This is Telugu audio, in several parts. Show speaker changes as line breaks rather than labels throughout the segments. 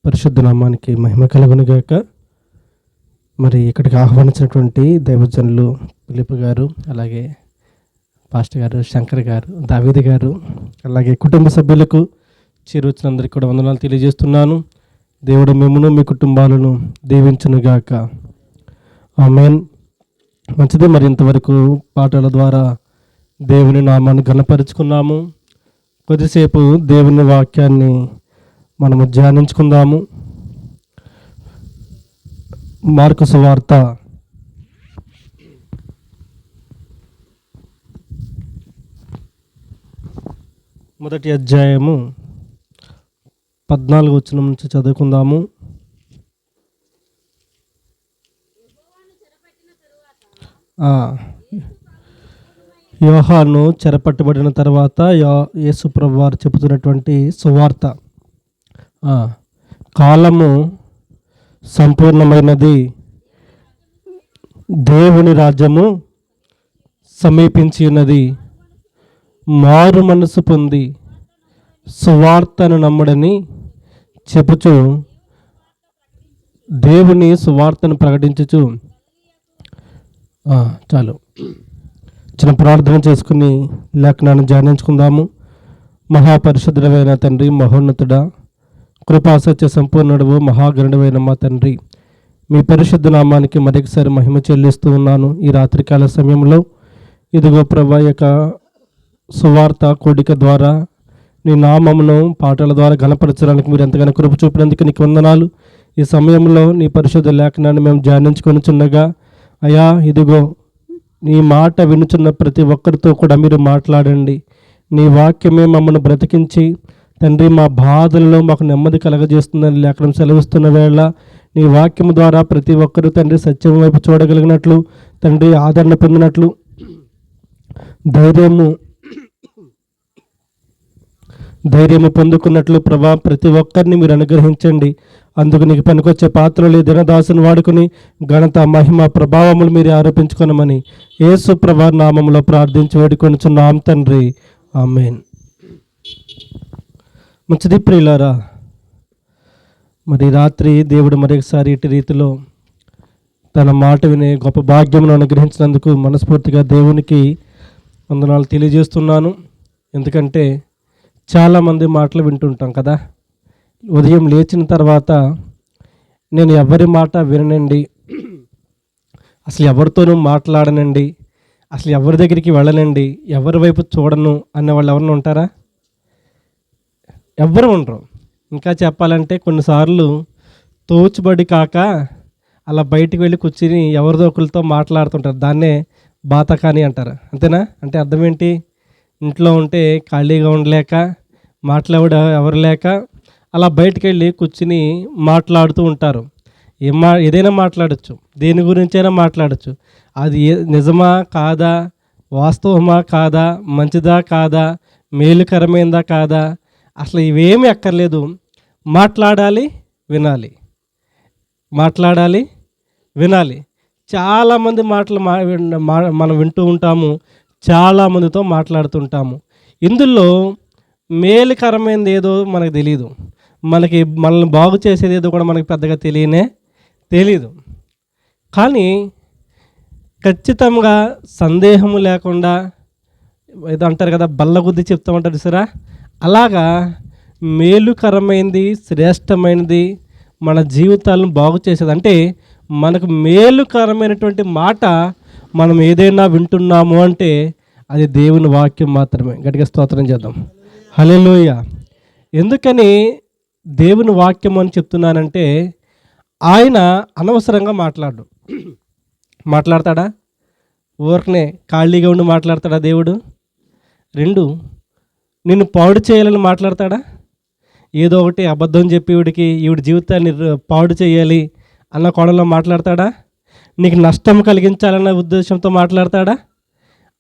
పరిశుద్ధ నామానికి మహిమ కలుగునుగాక. మరి ఇక్కడికి ఆహ్వానించినటువంటి దైవజనులు ఫిలిప్ గారు, అలాగే పాస్టర్ గారు, శంకర్ గారు, దావీద్ గారు, అలాగే కుటుంబ సభ్యులకు చేరువచ్చినందరికీ కూడా వందనాలు తెలియజేస్తున్నాను. దేవుడు మిమ్మును మీ కుటుంబాలను దీవించునుగాక. ఆమేన్. మంచిది. మరి ఇంతవరకు పాటల ద్వారా దేవుని నామాన్ని ఘనపరుచుకున్నాము. కొద్దిసేపు దేవుని వాక్యాన్ని మనము ధ్యానించుకుందాము. మార్కు సువార్త 1వ అధ్యాయము 14వ వచనం నుంచి చదువుకుందాము. యోహాను చెరపట్టబడిన తర్వాత యేసు ప్రభువు వారు చెబుతున్నటువంటి సువార్త, కాలము సంపూర్ణమైనది, దేవుని రాజ్యము సమీపించి ఉన్నది, మారు మనసు పొంది సువార్తను నమ్ముడని చెప్పుచు దేవుని సువార్తను ప్రకటించుచు. చాలు, చిన్న ప్రార్థన చేసుకుని లేఖనాన్ని ధ్యానించుకుందాము. మహాపరిశుద్ధుడైన తండ్రి, మహోన్నతుడా, కృపాసత్య సంపూర్ణుడవు, మహాగణుడైన మా తండ్రి, మీ పరిశుద్ధ నామానికి మరొకసారి మహిమ చెల్లిస్తూ ఉన్నాను. ఈ రాత్రికాల సమయంలో ఇదిగో ప్రభా, యొక్క సువార్త కూడిక ద్వారా నీ నామమును పాటల ద్వారా ఘనపరచడానికి మీరు ఎంతగానో కృప చూపినందుకు నీకు వందనాలు. ఈ సమయంలో నీ పరిశుద్ధ లేఖనాన్ని మేము ధ్యానించుకొని చున్నగా, అయా ఇదిగో నీ మాట వినుచున్న ప్రతి ఒక్కరితో కూడా మీరు మాట్లాడండి. నీ వాక్యమే మమ్మల్ని బ్రతికించి తండ్రి మా బాధల్లో మాకు నెమ్మది కలగజేస్తుందని లేఖనం సెలవిస్తున్న వేళ నీ వాక్యం ద్వారా ప్రతి ఒక్కరూ తండ్రి సత్యం వైపు చూడగలిగినట్లు, తండ్రి ఆదరణ పొందినట్లు, ధైర్యము పొందుకున్నట్లు ప్రభా ప్రతి ఒక్కరిని మీరు అనుగ్రహించండి. అందుకు నీకు పనికొచ్చే పాత్రలు దినదాసుని వాడుకుని ఘనత, మహిమ, ప్రభావములు మీరు ఆరోపించుకొనమని యేసు ప్రభా నామములో ప్రార్థించి వేడుకొనుచున్నాం తండ్రి. ఆమేన్. మంచిది ప్రియులారా, మరి రాత్రి దేవుడు మరొకసారి ఇటు రీతిలో తన మాట వినే గొప్ప భాగ్యమును అనుగ్రహించినందుకు మనస్ఫూర్తిగా దేవునికి వందనాలు తెలియజేస్తున్నాను. ఎందుకంటే చాలామంది మాటలు వింటుంటాం కదా. ఉదయం లేచిన తర్వాత నేను ఎవరి మాట విననండి, అసలు ఎవరితోనూ మాట్లాడనండి, అసలు ఎవరి దగ్గరికి వెళ్ళనండి, ఎవరి వైపు చూడను అనే వాళ్ళు ఎవరైనా ఉంటారా? ఎవ్వరు ఉండరు. ఇంకా చెప్పాలంటే కొన్నిసార్లు తోచుబడి కాక అలా బయటికి వెళ్ళి కూర్చుని ఎవరిదో ఒకరితో మాట్లాడుతుంటారు. దాన్నే బాతకాని అంటారు. అంతేనా? అంటే అర్థం ఏంటి? ఇంట్లో ఉంటే ఖాళీగా ఉండలేక, మాట్లాడ ఎవరు లేక అలా బయటికి వెళ్ళి కూర్చుని మాట్లాడుతూ ఉంటారు. ఏదైనా మాట్లాడచ్చు, దేని గురించైనా మాట్లాడచ్చు. అది నిజమా కాదా, వాస్తవమా కాదా, మంచిదా కాదా, మేలుకరమైందా కాదా, అసలు ఇవేమీ అక్కర్లేదు. మాట్లాడాలి, వినాలి, మాట్లాడాలి, వినాలి. చాలామంది మాటలు మనం వింటూ ఉంటాము, చాలామందితో మాట్లాడుతుంటాము. ఇందులో మేలుకరమైనది ఏదో మనకు తెలియదు, మనల్ని బాగు చేసేది ఏదో కూడా మనకి పెద్దగా తెలియదు. కానీ ఖచ్చితంగా సందేహము లేకుండా ఏదో అంటారు కదా, బల్లగుద్ది చెప్తామంటారు సరే, అలాగా మేలుకరమైనది, శ్రేష్టమైనది, మన జీవితాలను బాగు చేసేది. అంటే మనకు మేలుకరమైనటువంటి మాట మనం ఏదైనా వింటున్నాము అంటే అది దేవుని వాక్యం మాత్రమే. గట్టిగా స్తోత్రం చేద్దాం. హల్లెలూయా. ఎందుకని దేవుని వాక్యం అని చెప్తున్నానంటే, ఆయన అనవసరంగా మాట్లాడతాడా? ఊరికనే ఖాళీగా ఉండి మాట్లాడతాడా దేవుడు? నిన్ను పాడు చేయాలని మాట్లాడతాడా? ఏదో ఒకటి అబద్ధం చెప్పి ఈవిడి జీవితాన్ని పాడు చేయాలి అన్న కోణంలో మాట్లాడతాడా? నీకు నష్టం కలిగించాలన్న ఉద్దేశంతో మాట్లాడతాడా?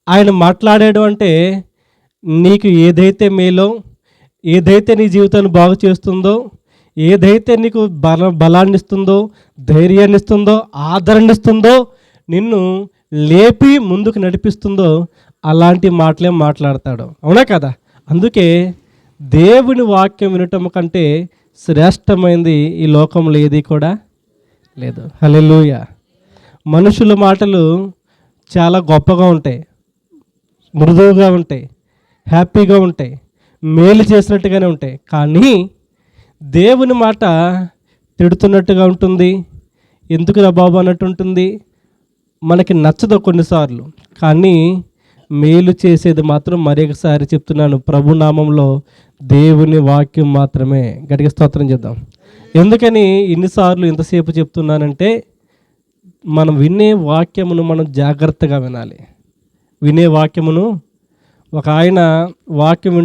ఆయన మాట్లాడాడు అంటే నీకు ఏదైతే మేలో, ఏదైతే నీ జీవితాన్ని బాగు చేస్తుందో, ఏదైతే నీకు బలాన్ని ఇస్తుందో, ధైర్యాన్ని ఇస్తుందో, ఆదరణ ఇస్తుందో, నిన్ను లేపి ముందుకు నడిపిస్తుందో అలాంటి మాటలే మాట్లాడతాడు. అవునా కదా? అందుకే దేవుని వాక్యం వినటం కంటే శ్రేష్టమైంది ఈ లోకంలో ఏది కూడా లేదు. హల్లెలూయా. మనుషుల మాటలు చాలా గొప్పగా ఉంటాయి, మృదువుగా ఉంటాయి, హ్యాపీగా ఉంటాయి, మేలు చేసినట్టుగానే ఉంటాయి. కానీ దేవుని మాట తిడుతున్నట్టుగా ఉంటుంది, ఎందుకురా బాబు అన్నట్టు ఉంటుంది, మనకి నచ్చదు కొన్నిసార్లు. కానీ మేలు చేసేది మాత్రం మరొకసారి చెప్తున్నాను, ప్రభు నామంలో దేవుని వాక్యం మాత్రమే. గట్టిగా స్తోత్రం చేద్దాం. ఎందుకని ఇన్నిసార్లు ఇంతసేపు చెప్తున్నానంటే, మనం వినే వాక్యమును మనం జాగ్రత్తగా వినాలి. వినే వాక్యమును, ఒక ఆయన వాక్యం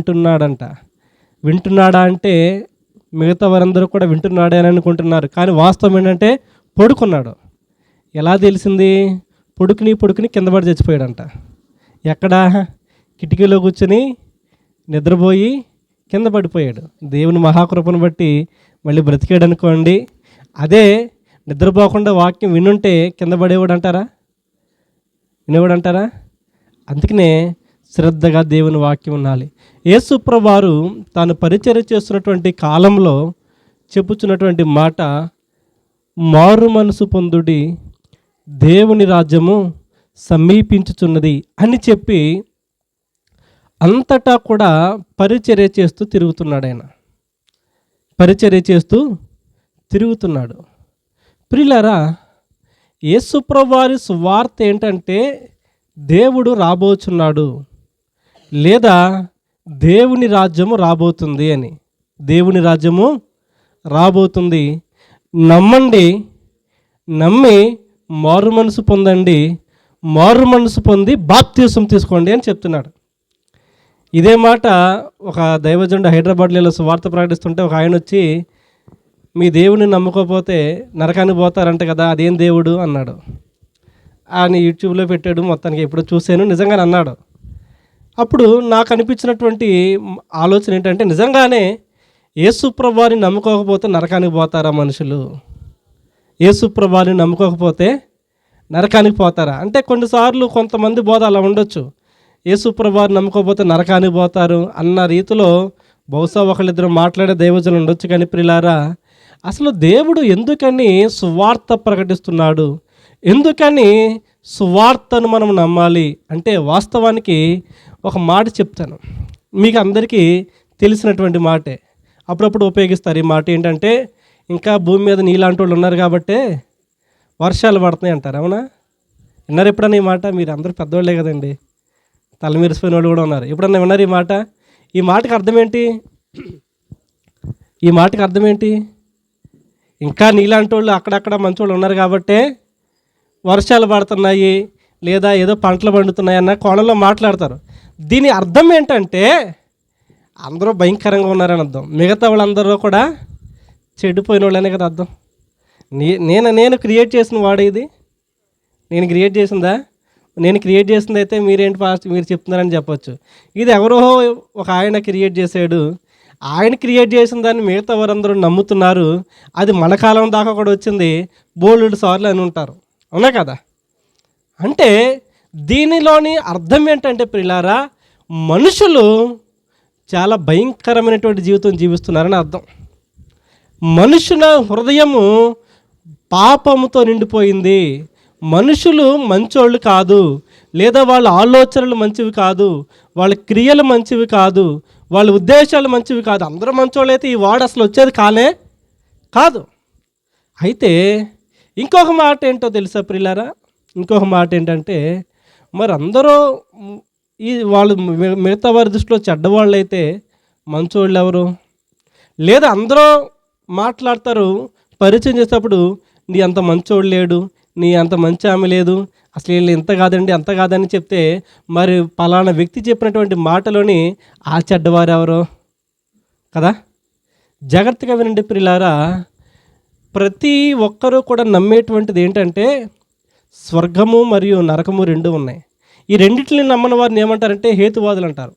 వింటున్నాడా అంటే మిగతా వారందరూ కూడా వింటున్నాడే అని అనుకుంటున్నారు, కానీ వాస్తవం ఏంటంటే పడుకున్నాడు. ఎలా తెలిసింది? పొడుకుని కింద పడి చచ్చిపోయాడంట. ఎక్కడ? కిటికీలో కూర్చొని నిద్రపోయి కింద పడిపోయాడు. దేవుని మహాకృపను బట్టి మళ్ళీ బ్రతికాడు అనుకోండి. అదే నిద్రపోకుండా వాక్యం వినుంటే కింద పడేవాడు అంటారా? అందుకనే శ్రద్ధగా దేవుని వాక్యం వినాలి. యేసు ప్రభువారు తాను పరిచర్య చేస్తున్నటువంటి కాలంలో చెప్పుచున్నటువంటి మాట, మారు మనసు పొందుడి, దేవుని రాజ్యము సమీపించుచున్నది అని చెప్పి అంతటా కూడా పరిచర్య చేస్తూ తిరుగుతున్నాడు. ఆయన పరిచర్య చేస్తూ తిరుగుతున్నాడు. ప్రియులారా, యేసు ప్రభువారి సువార్త ఏంటంటే దేవుడు రాబోచున్నాడు, లేదా దేవుని రాజ్యము రాబోతుంది అని. దేవుని రాజ్యము రాబోతుంది, నమ్మండి, నమ్మి మారు మనసు పొందండి, మారు మనసు పొంది బాప్తిసం తీసుకోండి అని చెప్తున్నాడు. ఇదే మాట ఒక దైవజనుడు హైదరాబాద్లో సువార్త ప్రకటిస్తుంటే ఒక ఆయన వచ్చి, మీ దేవుని నమ్ముకోకపోతే నరకానికి పోతారంట కదా, అదేం దేవుడు అన్నాడు. ఆయన యూట్యూబ్లో పెట్టాడు, మొత్తానికి ఎప్పుడో చూశాను, నిజంగానే అన్నాడు. అప్పుడు నాకు అనిపించినటువంటి ఆలోచన ఏంటంటే, నిజంగానే యేసు ప్రభువారిని నమ్ముకోకపోతే నరకానికి పోతారా మనుషులు? యేసు ప్రభువారిని నమ్ముకోకపోతే నరకానికి పోతారా అంటే, కొన్నిసార్లు కొంతమంది బోధ అలా ఉండొచ్చు, యేసు ప్రభువారిని నమ్ముకోకపోతే నరకానికి పోతారు అన్న రీతిలో బహుశా ఒకళ్ళిద్దరు మాట్లాడే దైవజనులు ఉండొచ్చు. కానీ ప్రియులారా, అసలు దేవుడు ఎందుకని సువార్త ప్రకటిస్తున్నాడు? ఎందుకని సువార్తను మనం నమ్మాలి అంటే, వాస్తవానికి ఒక మాట చెప్తాను, మీకు అందరికీ తెలిసినటువంటి మాటే, అప్పుడప్పుడు ఉపయోగిస్తారు ఈ మాట. ఏంటంటే, ఇంకా భూమి మీద నీలాంటి వాళ్ళు ఉన్నారు కాబట్టే వర్షాలు పడుతున్నాయి అంటారు. అవునా? విన్నారు ఎప్పుడన్నా ఈ మాట? మీరు అందరూ పెద్దవాళ్ళే కదండి, తల మెరిసిపోయిన వాళ్ళు కూడా ఉన్నారు. ఎప్పుడన్నా విన్నారు ఈ మాట? ఈ మాటకి అర్థం ఏంటి? ఈ మాటకి అర్థం ఏంటి? ఇంకా నీలాంటి వాళ్ళు అక్కడక్కడ మంచి వాళ్ళు ఉన్నారు కాబట్టే వర్షాలు పడుతున్నాయి, లేదా ఏదో పంటలు పండుతున్నాయి అన్న కోణంలో మాట్లాడతారు. దీని అర్థం ఏంటంటే, అందరూ భయంకరంగా ఉన్నారని అర్థం, మిగతా వాళ్ళందరూ కూడా చెడిపోయిన వాళ్ళనే కదా అర్థం. నేను క్రియేట్ చేసిన వాడే ఇది, నేను క్రియేట్ చేసిందా? నేను క్రియేట్ చేసింది అయితే మీరేంటి ఫాస్ట్ మీరు చెప్తున్నారని చెప్పొచ్చు. ఇది ఎవరో ఒక ఆయన క్రియేట్ చేశాడు, ఆయన క్రియేట్ చేసిన దాన్ని మిగతా వారందరూ నమ్ముతున్నారు, అది మన కాలం దాకా కూడా వచ్చింది, బోల్డ్ సార్లు అని ఉంటారు. అవునా కదా? అంటే దీనిలోని అర్థం ఏంటంటే ప్రియులారా, మనుషులు చాలా భయంకరమైనటువంటి జీవితం జీవిస్తున్నారని అర్థం. మనుషుల హృదయము పాపముతో నిండిపోయింది. మనుషులు మంచోళ్ళు కాదు, లేదా వాళ్ళ ఆలోచనలు మంచివి కాదు, వాళ్ళ క్రియలు మంచివి కాదు, వాళ్ళ ఉద్దేశాలు మంచివి కాదు. అందరూ మంచోళ్ళు అయితే ఈ వాడు అసలు వచ్చేది కాదు. అయితే ఇంకొక మాట ఏంటో తెలుసా ప్రియులారా? ఇంకొక మాట ఏంటంటే, మరి అందరూ వాళ్ళు మిగతా వారి దృష్టిలో చెడ్డవాళ్ళు అయితే మంచోళ్ళు ఎవరు? లేదా అందరూ మాట్లాడతారు, పరిచయం చేసేటప్పుడు నీ అంత మంచోడు లేడు, నీ అంత మంచి ఆమె లేదు, అసలు వీళ్ళు ఇంత కాదండి అంత కాదని చెప్తే, మరి పలానా వ్యక్తి చెప్పినటువంటి మాటలోని ఆ చెడ్డవారు ఎవరో కదా? జాగ్రత్తగా వినండి ప్రియులారా, ప్రతి ఒక్కరూ కూడా నమ్మేటువంటిది ఏంటంటే, స్వర్గము మరియు నరకము రెండు ఉన్నాయి. ఈ రెండింటిని నమ్మని వారిని ఏమంటారంటే హేతువాదులు అంటారు.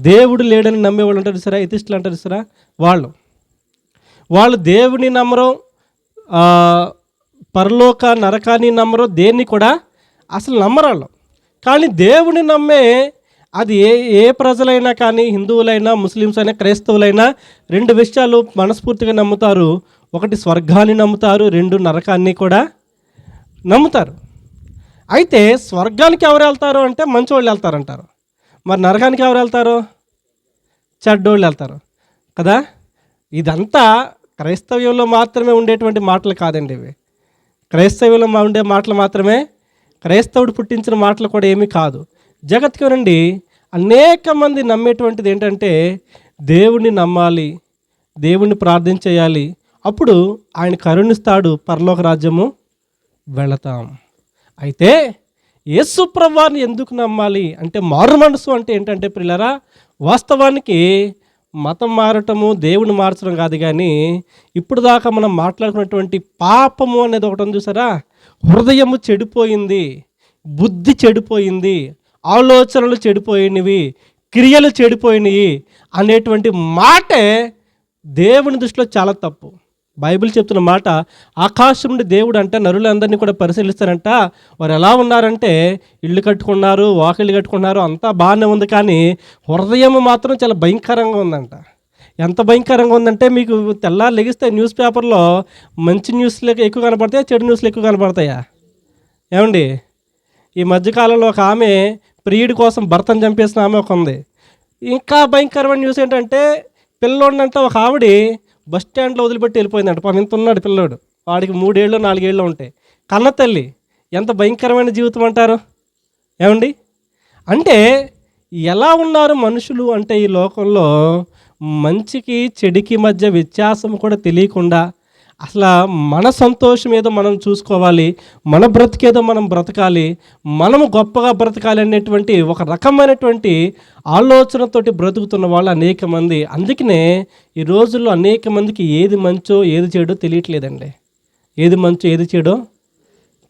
దేవుడు లేడని నమ్మేవాళ్ళు అంటారు సరే, ఎథిస్టులు అంటారు సరే, వాళ్ళు దేవుని నమ్మరు, పరలోక నరకాన్ని నమ్మరు, దేన్ని కూడా అసలు నమ్మరు వాళ్ళు. కానీ దేవుని నమ్మే అది ఏ ఏ ప్రజలైనా కానీ, హిందువులైనా, ముస్లిమ్స్ అయినా, క్రైస్తవులైనా 2 విషయాలు మనస్ఫూర్తిగా నమ్ముతారు. ఒకటి స్వర్గాన్ని నమ్ముతారు, 2 నరకాన్ని కూడా నమ్ముతారు. అయితే స్వర్గానికి ఎవరు వెళ్తారు అంటే మంచోళ్ళు వెళ్తారంటారు. మరి నరకానికి ఎవరు వెళ్తారు? చెడ్డోళ్ళు వెళ్తారు కదా. ఇదంతా క్రైస్తవ్యంలో మాత్రమే ఉండేటువంటి మాటలు కాదండి ఇవి. క్రైస్తవ్యంలో ఉండే మాటలు మాత్రమే, క్రైస్తవుడు పుట్టించిన మాటలు కూడా ఏమీ కాదు. జగత్తుకు రండి, అనేక మంది నమ్మేటువంటిది ఏంటంటే దేవుణ్ణి నమ్మాలి, దేవుణ్ణి ప్రార్థన చేయాలి, అప్పుడు ఆయన కరుణిస్తాడు, పరలోక రాజ్యము వెళతాం. అయితే యేసు ప్రభువుని ఎందుకు నమ్మాలి అంటే, మారు మనసు అంటే ఏంటంటే ప్రియులారా, వాస్తవానికి మతం మారటము, దేవుని మార్చడం కాదు. కానీ ఇప్పుడు దాకా మనం మాట్లాడుకున్నటువంటి పాపము అనేది ఒకటి ఉంది చూసారా, హృదయము చెడిపోయింది, బుద్ధి చెడిపోయింది, ఆలోచనలు చెడిపోయినవి, క్రియలు చెడిపోయినవి అనేటువంటి మాటే దేవుని దృష్టిలో చాలా తప్పు. బైబిల్ చెప్తున్న మాట, ఆకాశం నుండి దేవుడు అంటే నరులందరినీ కూడా పరిశీలిస్తారంట. వారు ఎలా ఉన్నారంటే ఇల్లు కట్టుకున్నారు, వాకిళ్ళు కట్టుకున్నారు, అంతా బాగానే ఉంది, కానీ హృదయం మాత్రం చాలా భయంకరంగా ఉందంట. ఎంత భయంకరంగా ఉందంటే, మీకు తెల్లారు లెగిస్తే న్యూస్ పేపర్లో మంచి న్యూస్లు ఎక్కువ కనపడతాయా, చెడు న్యూస్లు ఎక్కువ కనపడతాయా? ఏమండి, ఈ మధ్యకాలంలో ఒక ఆమె ప్రియుడి కోసం భర్తను చంపేసిన ఆమె ఒక ఉంది. ఇంకా భయంకరమైన న్యూస్ ఏంటంటే, పిల్లోడినంట ఒక ఆవిడ బస్ స్టాండ్లో వదిలిపెట్టి వెళ్ళిపోయిందంట. పాపం ఇంత ఉన్నాడు పిల్లోడు, వాడికి 3 ఏళ్ళు 4 ఏళ్ళు ఉంటాయి. కన్న తల్లి, ఎంత భయంకరమైన జీవితం అంటారు. ఏమండి, అంటే ఎలా ఉన్నారు మనుషులు అంటే ఈ లోకంలో మంచికి చెడుకి మధ్య వ్యత్యాసం కూడా తెలియకుండా, అసలు మన సంతోషం ఏదో మనం చూసుకోవాలి, మన బ్రతికేదో మనం బ్రతకాలి, మనము గొప్పగా బ్రతకాలి అనేటువంటి ఒక రకమైనటువంటి ఆలోచనతోటి బ్రతుకుతున్న వాళ్ళు అనేక మంది. అందుకనే ఈ రోజుల్లో అనేక మందికి ఏది మంచో ఏది చెడో తెలియట్లేదండి. ఏది మంచో ఏది చెడో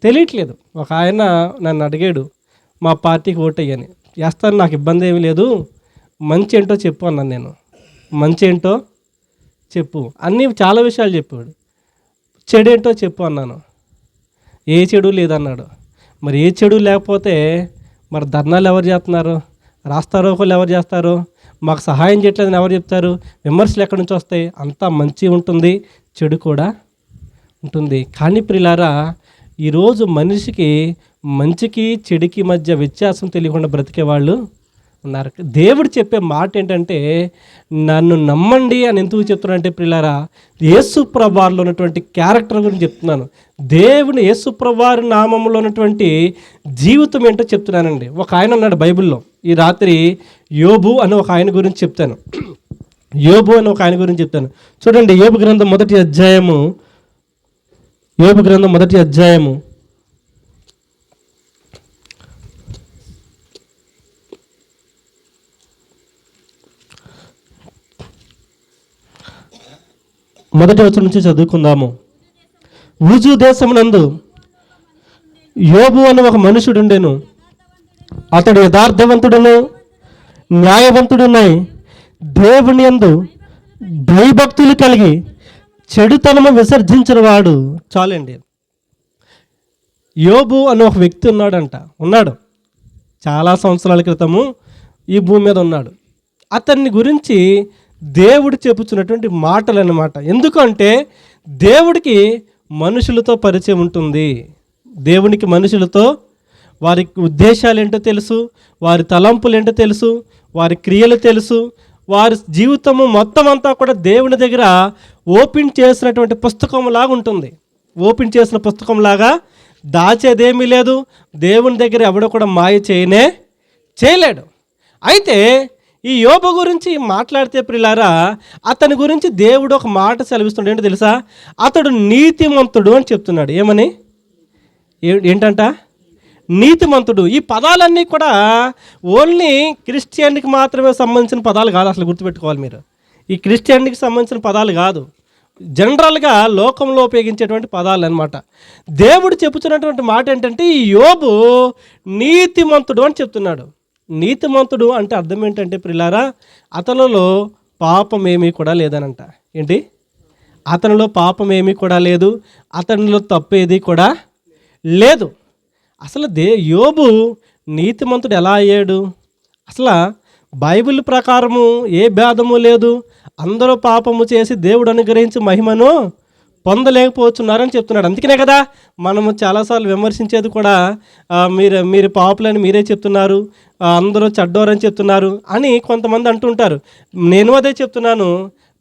తెలియట్లేదు. ఒక ఆయన నన్ను అడిగాడు, మా పార్టీకి ఓటేయని. వేస్తాను, నాకు ఇబ్బంది ఏమీ లేదు, మంచి ఏంటో చెప్పు అన్నాను. నేను మంచి ఏంటో చెప్పు, అన్నీ చాలా విషయాలు చెప్పాడు. చెడు ఏంటో చెప్పు అన్నాను. ఏ చెడు లేదన్నాడు. మరి ఏ చెడు లేకపోతే మరి ధర్నాలు ఎవరు చేస్తున్నారు, రాస్తారోకోలు ఎవరు చేస్తారు, మాకు సహాయం చేయట్లేదని ఎవరు చెప్తారు, విమర్శలు ఎక్కడి నుంచి వస్తాయి? అంతా మంచి ఉంటుంది, చెడు కూడా ఉంటుంది. కానీ ప్రియులారా, ఈరోజు మనిషికి మంచికి చెడుకి మధ్య వ్యత్యాసం తెలియకుండా బ్రతికే వాళ్ళు ఉన్నారు. దేవుడు చెప్పే మాట ఏంటంటే, నన్ను నమ్మండి అని ఎందుకు చెప్తున్నానంటే ప్రియులారా, యేసు ప్రభువులో ఉన్నటువంటి క్యారెక్టర్ గురించి చెప్తున్నాను. దేవుని యేసు ప్రభువు నామములో ఉన్నటువంటి జీవితం ఏంటో చెప్తున్నానండి. ఒక ఆయన ఉన్నాడు బైబిల్లో. ఈ రాత్రి యోబు అని ఒక ఆయన గురించి చెప్తాను. యోబు అని ఒక ఆయన గురించి చెప్తాను. చూడండి, యోబు గ్రంథం మొదటి అధ్యాయము, యోబు గ్రంథం మొదటి అధ్యాయము 1వ వచనం నుంచి చదువుకుందాము. ఊజు దేశమునందు యోబు అని ఒక మనుషుడు ఉండెను. అతడు యథార్థవంతుడును న్యాయవంతుడునై దేవుని యందు భయభక్తులు కలిగి చెడుతనము విసర్జించిన వాడు. చాలండి. యోబు అని ఒక వ్యక్తి ఉన్నాడు. చాలా సంవత్సరాల క్రితము ఈ భూమి మీద ఉన్నాడు. అతన్ని గురించి దేవుడు చెప్పుచున్నటువంటి మాటలు అన్నమాట. ఎందుకంటే దేవుడికి మనుషులతో పరిచయం ఉంటుంది. దేవునికి మనుషులతో వారి ఉద్దేశాలు ఏంటో తెలుసు, వారి తలంపులు ఏంటో తెలుసు, వారి క్రియలు తెలుసు, వారి జీవితము మొత్తం అంతా కూడా దేవుని దగ్గర ఓపెన్ చేసినటువంటి పుస్తకం లాగా ఉంటుంది. ఓపెన్ చేసిన పుస్తకం లాగా దాచేదేమీ లేదు. దేవుని దగ్గర ఎవడో కూడా మాయ చేయలేడు. అయితే ఈ యోబు గురించి మాట్లాడితే ప్రియులారా, అతని గురించి దేవుడు ఒక మాట సెలవిస్తున్నాడు. ఏంటో తెలుసా? అతడు నీతిమంతుడు అని చెప్తున్నాడు. ఏమని? ఏంటంట? నీతిమంతుడు. ఈ పదాలన్నీ కూడా ఓన్లీ క్రిస్టియన్కి మాత్రమే సంబంధించిన పదాలు కాదు. అసలు గుర్తుపెట్టుకోవాలి మీరు. ఈ క్రిస్టియన్కి సంబంధించిన పదాలు కాదు, జనరల్గా లోకంలో ఉపయోగించేటువంటి పదాలు అన్నమాట. దేవుడు చెప్పుతున్నటువంటి మాట ఏంటంటే, ఈ యోబు నీతిమంతుడు అని చెప్తున్నాడు. నీతిమంతుడు అంటే అర్థం ఏంటంటే ప్రియులారా, అతనిలో పాపం ఏమీ కూడా లేదనంట. ఏంటి? అతనిలో పాపం ఏమీ కూడా లేదు, అతనిలో తప్పేది కూడా లేదు. అసలు యోబు నీతిమంతుడు ఎలా అయ్యాడు? అసలు బైబిల్ ప్రకారము ఏ భేదము లేదు, అందరూ పాపము చేసి దేవుడు అనుగ్రహించి మహిమను పొందలేకపోతున్నారని చెప్తున్నాడు. అందుకనే కదా మనము చాలాసార్లు విమర్శించేది కూడా, మీరు పాపులని మీరే చెప్తున్నారు, అందరూ చెడ్డోరని చెప్తున్నారు అని కొంతమంది అంటుంటారు. నేను అదే చెప్తున్నాను,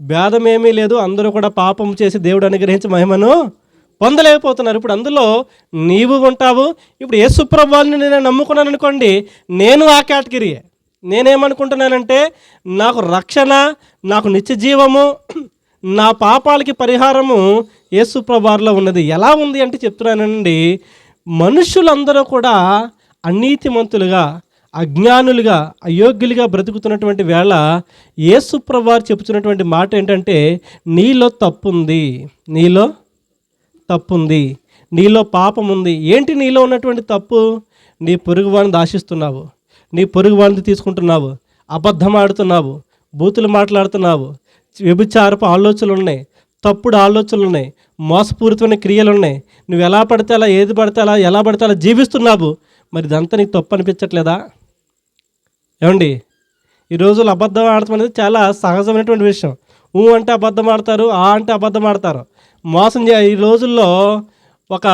భేదం ఏమీ లేదు, అందరూ కూడా పాపం చేసి దేవుడు అనుగ్రహించి మహిమను పొందలేకపోతున్నారు. ఇప్పుడు అందులో నీవు ఉంటావు. ఇప్పుడు యేసు ప్రభువుని నేను నమ్ముకున్నాను అనుకోండి, నేను ఆ కేటగిరీయే. నేనేమనుకుంటున్నానంటే నాకు రక్షణ, నాకు నిత్య జీవము, నా పాపాలకి పరిహారము యేసు ప్రభువులో ఉన్నది. ఎలా ఉంది అంటే చెప్తున్నానండి, మనుషులందరూ కూడా అనీతిమంతులుగా, అజ్ఞానులుగా, అయోగ్యులుగా బ్రతుకుతున్నటువంటి వేళ యేసు ప్రభువు చెప్తున్నటువంటి మాట ఏంటంటే, నీలో తప్పుంది, నీలో తప్పుంది, నీలో పాపం ఉంది. ఏంటి నీలో ఉన్నటువంటి తప్పు? నీ పొరుగువాడిని దాశిస్తున్నావు, నీ పొరుగువాడిని తీసుకుంటున్నావు, అబద్ధం ఆడుతున్నావు, బూతులు మాట్లాడుతున్నావు, వ్యభిచారపు ఆలోచనలు ఉన్నాయి, తప్పుడు ఆలోచనలు ఉన్నాయి, మోసపూరితమైన క్రియలు ఉన్నాయి. నువ్వు ఎలా పడితే అలా, ఏది పడితే అలా, ఎలా పడితే అలా జీవిస్తున్నావు. మరి ఇదంతా నీకు తప్పు అనిపించట్లేదా? ఏమండి, ఈ రోజులు అబద్ధం ఆడటం అనేది చాలా సహజమైనటువంటి విషయం. అంటే అబద్ధం ఆడతారు, అంటే అబద్ధం ఆడతారు, మోసం ఈ రోజుల్లో ఒక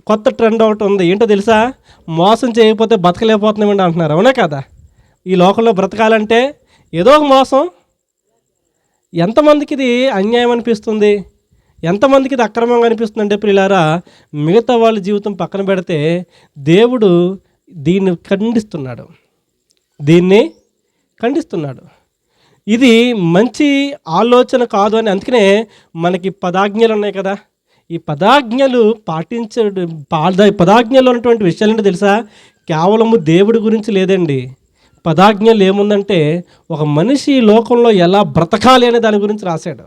కొత్త ట్రెండ్ ఒకటి ఉంది. ఏంటో తెలుసా? మోసం చేయకపోతే బతకలేకపోతున్నామండి అంటున్నారు. అవునా కదా? ఈ లోకంలో బ్రతకాలంటే ఏదో ఒక మోసం. ఎంతమందికి ఇది అన్యాయం అనిపిస్తుంది, ఎంతమందికి ఇది అక్రమంగా అనిపిస్తుంది అంటే ప్రియులారా, మిగతా వాళ్ళ జీవితం పక్కన పెడితే దేవుడు దీన్ని ఖండిస్తున్నాడు. ఇది మంచి ఆలోచన కాదు అని. అందుకనే మనకి పదాజ్ఞలు ఉన్నాయి కదా, ఈ పదాజ్ఞలు పదాజ్ఞలు ఉన్నటువంటి విషయాలు ఏంటో తెలుసా? కేవలము దేవుడి గురించి లేదండి. పదాజ్ఞలు ఏముందంటే ఒక మనిషి లోకంలో ఎలా బ్రతకాలి అనే దాని గురించి రాశాడు.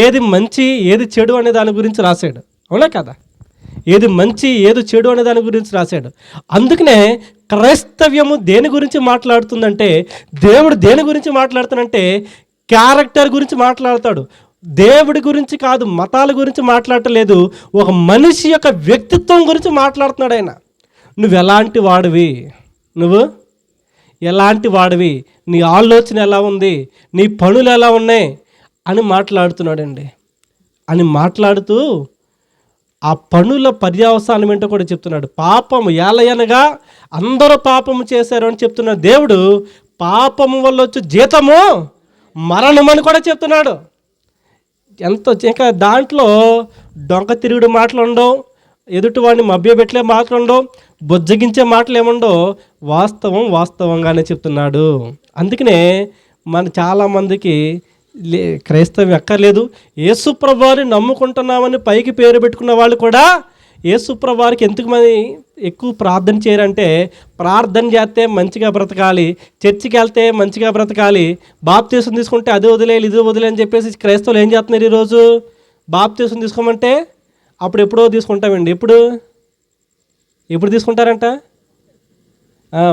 ఏది మంచి ఏది చెడు అనే దాని గురించి రాశాడు. అవునా కదా? ఏది మంచి ఏది చెడు అనే దాని గురించి రాశాడు. అందుకనే క్రైస్తవ్యము దేని గురించి మాట్లాడుతుందంటే, దేవుడు దేని గురించి మాట్లాడుతానంటే క్యారెక్టర్ గురించి మాట్లాడతాడు. దేవుడి గురించి కాదు, మతాల గురించి మాట్లాడటలేదు, ఒక మనిషి యొక్క వ్యక్తిత్వం గురించి మాట్లాడుతున్నాడు ఆయన. నువ్వు ఎలాంటి వాడివి, నీ ఆలోచన ఎలా ఉంది, నీ పనులు ఎలా ఉన్నాయి అని మాట్లాడుతున్నాడండి. అని మాట్లాడుతూ ఆ పనుల పర్యవసానం ఏంటో కూడా చెప్తున్నాడు. పాపము ఏలయనగా అందరూ పాపము చేశారు అని చెప్తున్నాడు. దేవుడు పాపము వల్ల వచ్చే జీతము మరణం అని కూడా చెప్తున్నాడు. ఇంకా దాంట్లో డొంక తిరుగుడు మాటలుండవు, ఎదుటివాడిని మభ్యపెట్టలే మాటలుండవు, బుజ్జగించే మాటలు ఏముండవు, వాస్తవంగానే చెప్తున్నాడు. అందుకనే చాలామందికి క్రైస్తవం ఎక్కర్లేదు, యేసు ప్రభువుని నమ్ముకుంటున్నామని పైకి పేరు పెట్టుకున్న వాళ్ళు కూడా యేసు ప్రభువుకి ఎందుకు ఎక్కువ ప్రార్థన చేయరంటే, ప్రార్థన చేస్తే మంచిగా బ్రతకాలి, చర్చికి వెళ్తే మంచిగా బ్రతకాలి, బాప్తీసం తీసుకుంటే అది వదిలేయాలి ఇది వదిలే అని చెప్పేసి క్రైస్తవులు ఏం చేస్తున్నారు ఈరోజు? బాప్తీసం తీసుకోమంటే అప్పుడు ఎప్పుడో తీసుకుంటామండి. ఎప్పుడు తీసుకుంటారంట?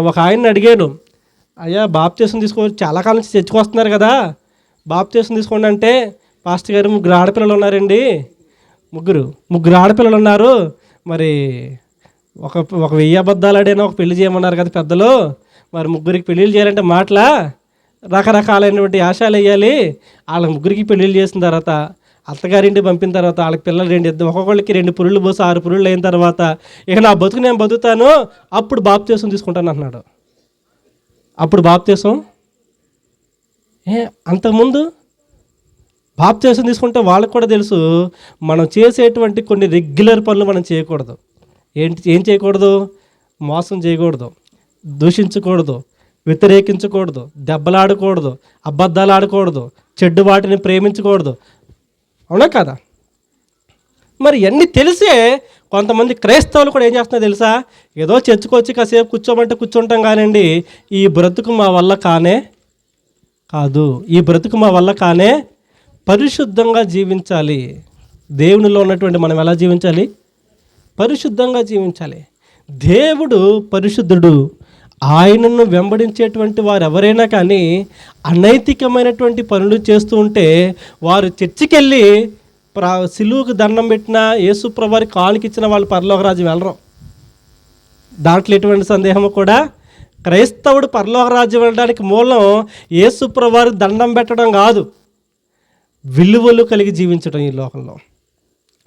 ఒక ఆయన్ని అడిగాను, అయ్యా బాప్తీసం చాలా కాలం నుంచి చర్చికి వస్తున్నారు కదా, బాప్తీసం తీసుకోండి అంటే, పాస్టర్ గారు 3 ఆడపిల్లలు ఉన్నారండి, ముగ్గురు ఆడపిల్లలు ఉన్నారు, మరి ఒక 1000 అబద్ధాలు ఆడైనా ఒక పెళ్లి చేయమన్నారు కదా పెద్దలు, మరి 3కి పెళ్ళిళ్ళు చేయాలంటే రకరకాలైనటువంటి ఆశాలు వేయాలి. వాళ్ళ 3కి పెళ్ళిళ్ళు చేసిన తర్వాత అత్తగారింటికి పంపిన తర్వాత వాళ్ళకి పిల్లలు ఒక్కొక్కళ్ళకి 2 పురుళ్ళు పోసి 6 పురుళ్ళు అయిన తర్వాత ఇక నా బతుకు నేను బతుకుతాను, అప్పుడు బాప్తీసం తీసుకుంటాను అంటున్నాడు. అప్పుడు బాప్తీసం అంతకుముందు బాప్తీసం తీసుకుంటే వాళ్ళకి కూడా తెలుసు, మనం చేసేటువంటి కొన్ని రెగ్యులర్ పనులు మనం చేయకూడదు. ఏం చేయకూడదు? మోసం చేయకూడదు, దూషించకూడదు, వ్యతిరేకించకూడదు, దెబ్బలాడకూడదు, అబద్ధాలు ఆడకూడదు, చెడ్డు వాటిని ప్రేమించకూడదు. అవునా కదా? మరి ఇవన్నీ తెలిసే కొంతమంది క్రైస్తవులు కూడా ఏం చేస్తున్నారో తెలుసా? ఏదో చర్చకొచ్చి కాసేపు కూర్చోమంటే కూర్చుంటాం కానండి, ఈ బ్రతుకు మా వల్ల కానే పరిశుద్ధంగా జీవించాలి. దేవునిలో ఉన్నటువంటి మనం ఎలా జీవించాలి? పరిశుద్ధంగా జీవించాలి. దేవుడు పరిశుద్ధుడు. ఆయనను వెంబడించేటువంటి వారు ఎవరైనా కానీ అనైతికమైనటువంటి పనులు చేస్తూ ఉంటే వారు చర్చికి వెళ్ళి సిలువుకు దండం పెట్టిన యేసు ప్రభువుకి కానుకిచ్చిన వాళ్ళు పరలోక రాజ్యం వెళ్ళరు. దాంట్లో ఎటువంటి సందేహము కూడా క్రైస్తవుడు పరలోక రాజ్యం వెళ్ళడానికి మూలం యేసు ప్రభువారికి దండం పెట్టడం కాదు, విలువలు కలిగి జీవించడం. ఈ లోకంలో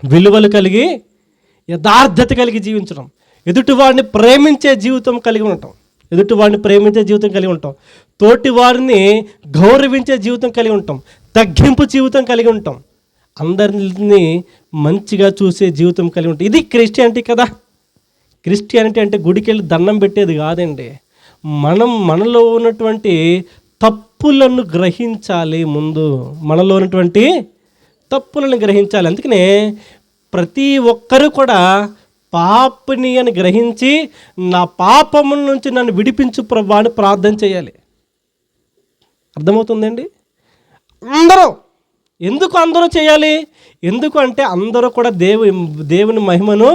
విలువలు కలిగి, యథార్థత కలిగి జీవించడం, ఎదుటివాడిని ప్రేమించే జీవితం కలిగి ఉంటాం, ఎదుటివాడిని ప్రేమించే జీవితం కలిగి ఉంటాం, తోటి వారిని గౌరవించే జీవితం కలిగి ఉంటాం, తగ్గింపు జీవితం కలిగి ఉంటాం, అందరిని మంచిగా చూసే జీవితం కలిగి ఉంటాం. ఇది క్రిస్టియానిటీ కదా. క్రిస్టియానిటీ అంటే గుడికి వెళ్ళి దండం పెట్టేది కాదండి. మనలో ఉన్నటువంటి తప్పులను గ్రహించాలి. ముందు మనలో ఉన్నటువంటి తప్పులను గ్రహించాలి. అందుకనే ప్రతి ఒక్కరూ కూడా పాపిని అని గ్రహించి నా పాపముల నుంచి నన్ను విడిపించు ప్రభువా అని ప్రార్థన చేయాలి. అర్థమవుతుందండి? ఎందుకు అందరూ చేయాలి? ఎందుకు అంటే అందరూ కూడా దేవుని మహిమను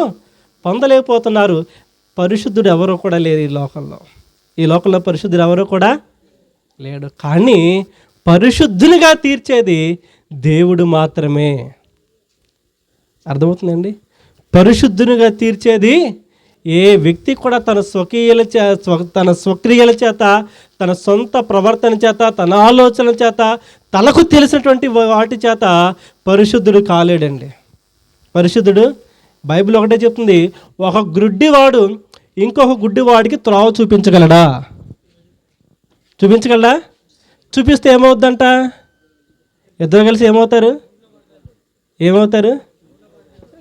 పొందలేకపోతున్నారు. పరిశుద్ధుడు ఎవరో కూడా లేరు ఈ లోకంలో పరిశుద్ధుడు ఎవరో కూడా లేడు. కానీ పరిశుద్ధునిగా తీర్చేది దేవుడు మాత్రమే. అర్థమవుతుందండి? పరిశుద్ధునిగా తీర్చేది ఏ వ్యక్తి కూడా తన స్వక్రియల చేత, తన సొంత ప్రవర్తన చేత, తన ఆలోచన చేత, తనకు తెలిసినటువంటి వాటి చేత పరిశుద్ధుడు కాలేడండి. పరిశుద్ధుడు, బైబిల్ ఒకటే చెప్తుంది, ఒక గుడ్డివాడు ఇంకొక గుడ్డివాడికి త్రోవ చూపించగలడా? చూపిస్తే ఏమవుద్దంట? ఇద్దరు కలిసి ఏమవుతారు?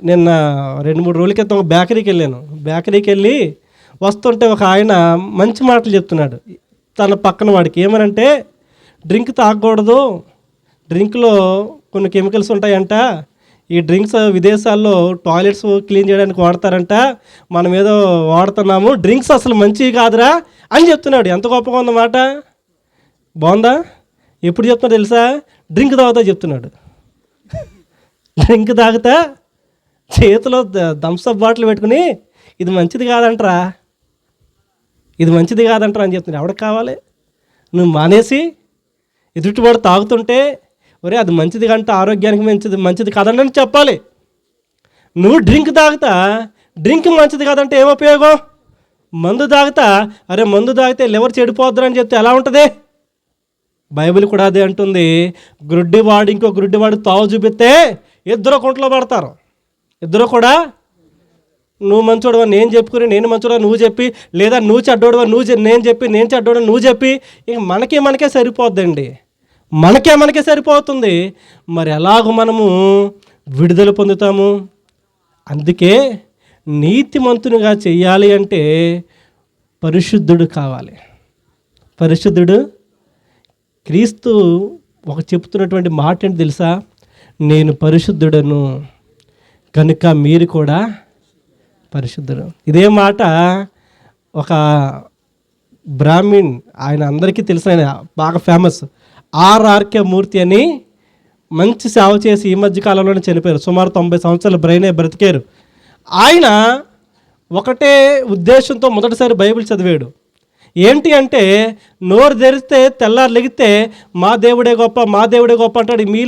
నిన్న 2-3 రోజుల క్రితం ఒక బేకరీకి వెళ్ళి వస్తుంటే ఒక ఆయన మంచి మాటలు చెప్తున్నాడు తన పక్కన వాడికి. ఏమనంటే, డ్రింక్ తాగకూడదు, డ్రింక్లో కొన్ని కెమికల్స్ ఉంటాయంట, ఈ డ్రింక్స్ విదేశాల్లో టాయిలెట్స్ క్లీన్ చేయడానికి వాడతారంట, మనం ఏదో వాడుతున్నాము, డ్రింక్స్ అసలు మంచివి కాదురా అని చెప్తున్నాడు. ఎంత గొప్పగా ఉందన్నమాట. బాగుందా? ఎప్పుడు చెప్తున్నా తెలుసా? డ్రింక్ తాగుతా చెప్తున్నాడు. డ్రింక్ తాగుతా చేతిలో థమ్స్అప్ బాటిల్ పెట్టుకుని ఇది మంచిది కాదంటరా అని చెప్తున్నాడు. ఎవరికి కావాలి? నువ్వు మానేసి ఎదుటివాడు తాగుతుంటే, ఒరే అది మంచిది కంటే ఆరోగ్యానికి మంచిది కాదండి అని చెప్పాలి. నువ్వు డ్రింక్ మంచిది కాదంటే ఏం ఉపయోగం? మందు తాగితే లివర్ చెడిపోద్దని చెప్తే ఎలా ఉంటుంది? బైబిల్ కూడా అదే అంటుంది. గుడ్డివాడు ఇంకో గుడ్డివాడు తావు చూపిస్తే ఇద్దరు కుంటలో పడతారు. ఇద్దరు కూడా నువ్వు మంచోడువా నేను చెప్పుకుని, నేను మంచోడువా నువ్వు చెప్పి, లేదా నువ్వు చెడ్డోడువా నేను చెప్పి, నేను చెడ్డోడు నువ్వు చెప్పి, ఇక మనకే సరిపోద్దండి. మనకే సరిపోతుంది. మరి ఎలాగో మనము విడుదల పొందుతాము? అందుకే నీతిమంతునిగా చెయ్యాలి అంటే పరిశుద్ధుడు కావాలి. పరిశుద్ధుడు క్రీస్తు చెప్తున్నటువంటి మాట ఏంటి తెలుసా? నేను పరిశుద్ధుడను కనుక మీరు కూడా పరిశుద్ధుడు. ఇదే మాట ఒక బ్రాహ్మణ్, ఆయన అందరికీ తెలిసిన, ఆయన బాగా ఫేమస్, ఆర్ఆర్కే మూర్తి అని మంచి సేవ చేసి ఈ మధ్య కాలంలోనే చనిపోయారు. సుమారు 90 సంవత్సరాలు బ్రతికారు. ఆయన ఒకటే ఉద్దేశంతో మొదటిసారి బైబిల్ చదివాడు. ఏంటి అంటే, నోరు తెరిస్తే తెల్లారు లెగితే మా దేవుడే గొప్ప అంటాడు. మీ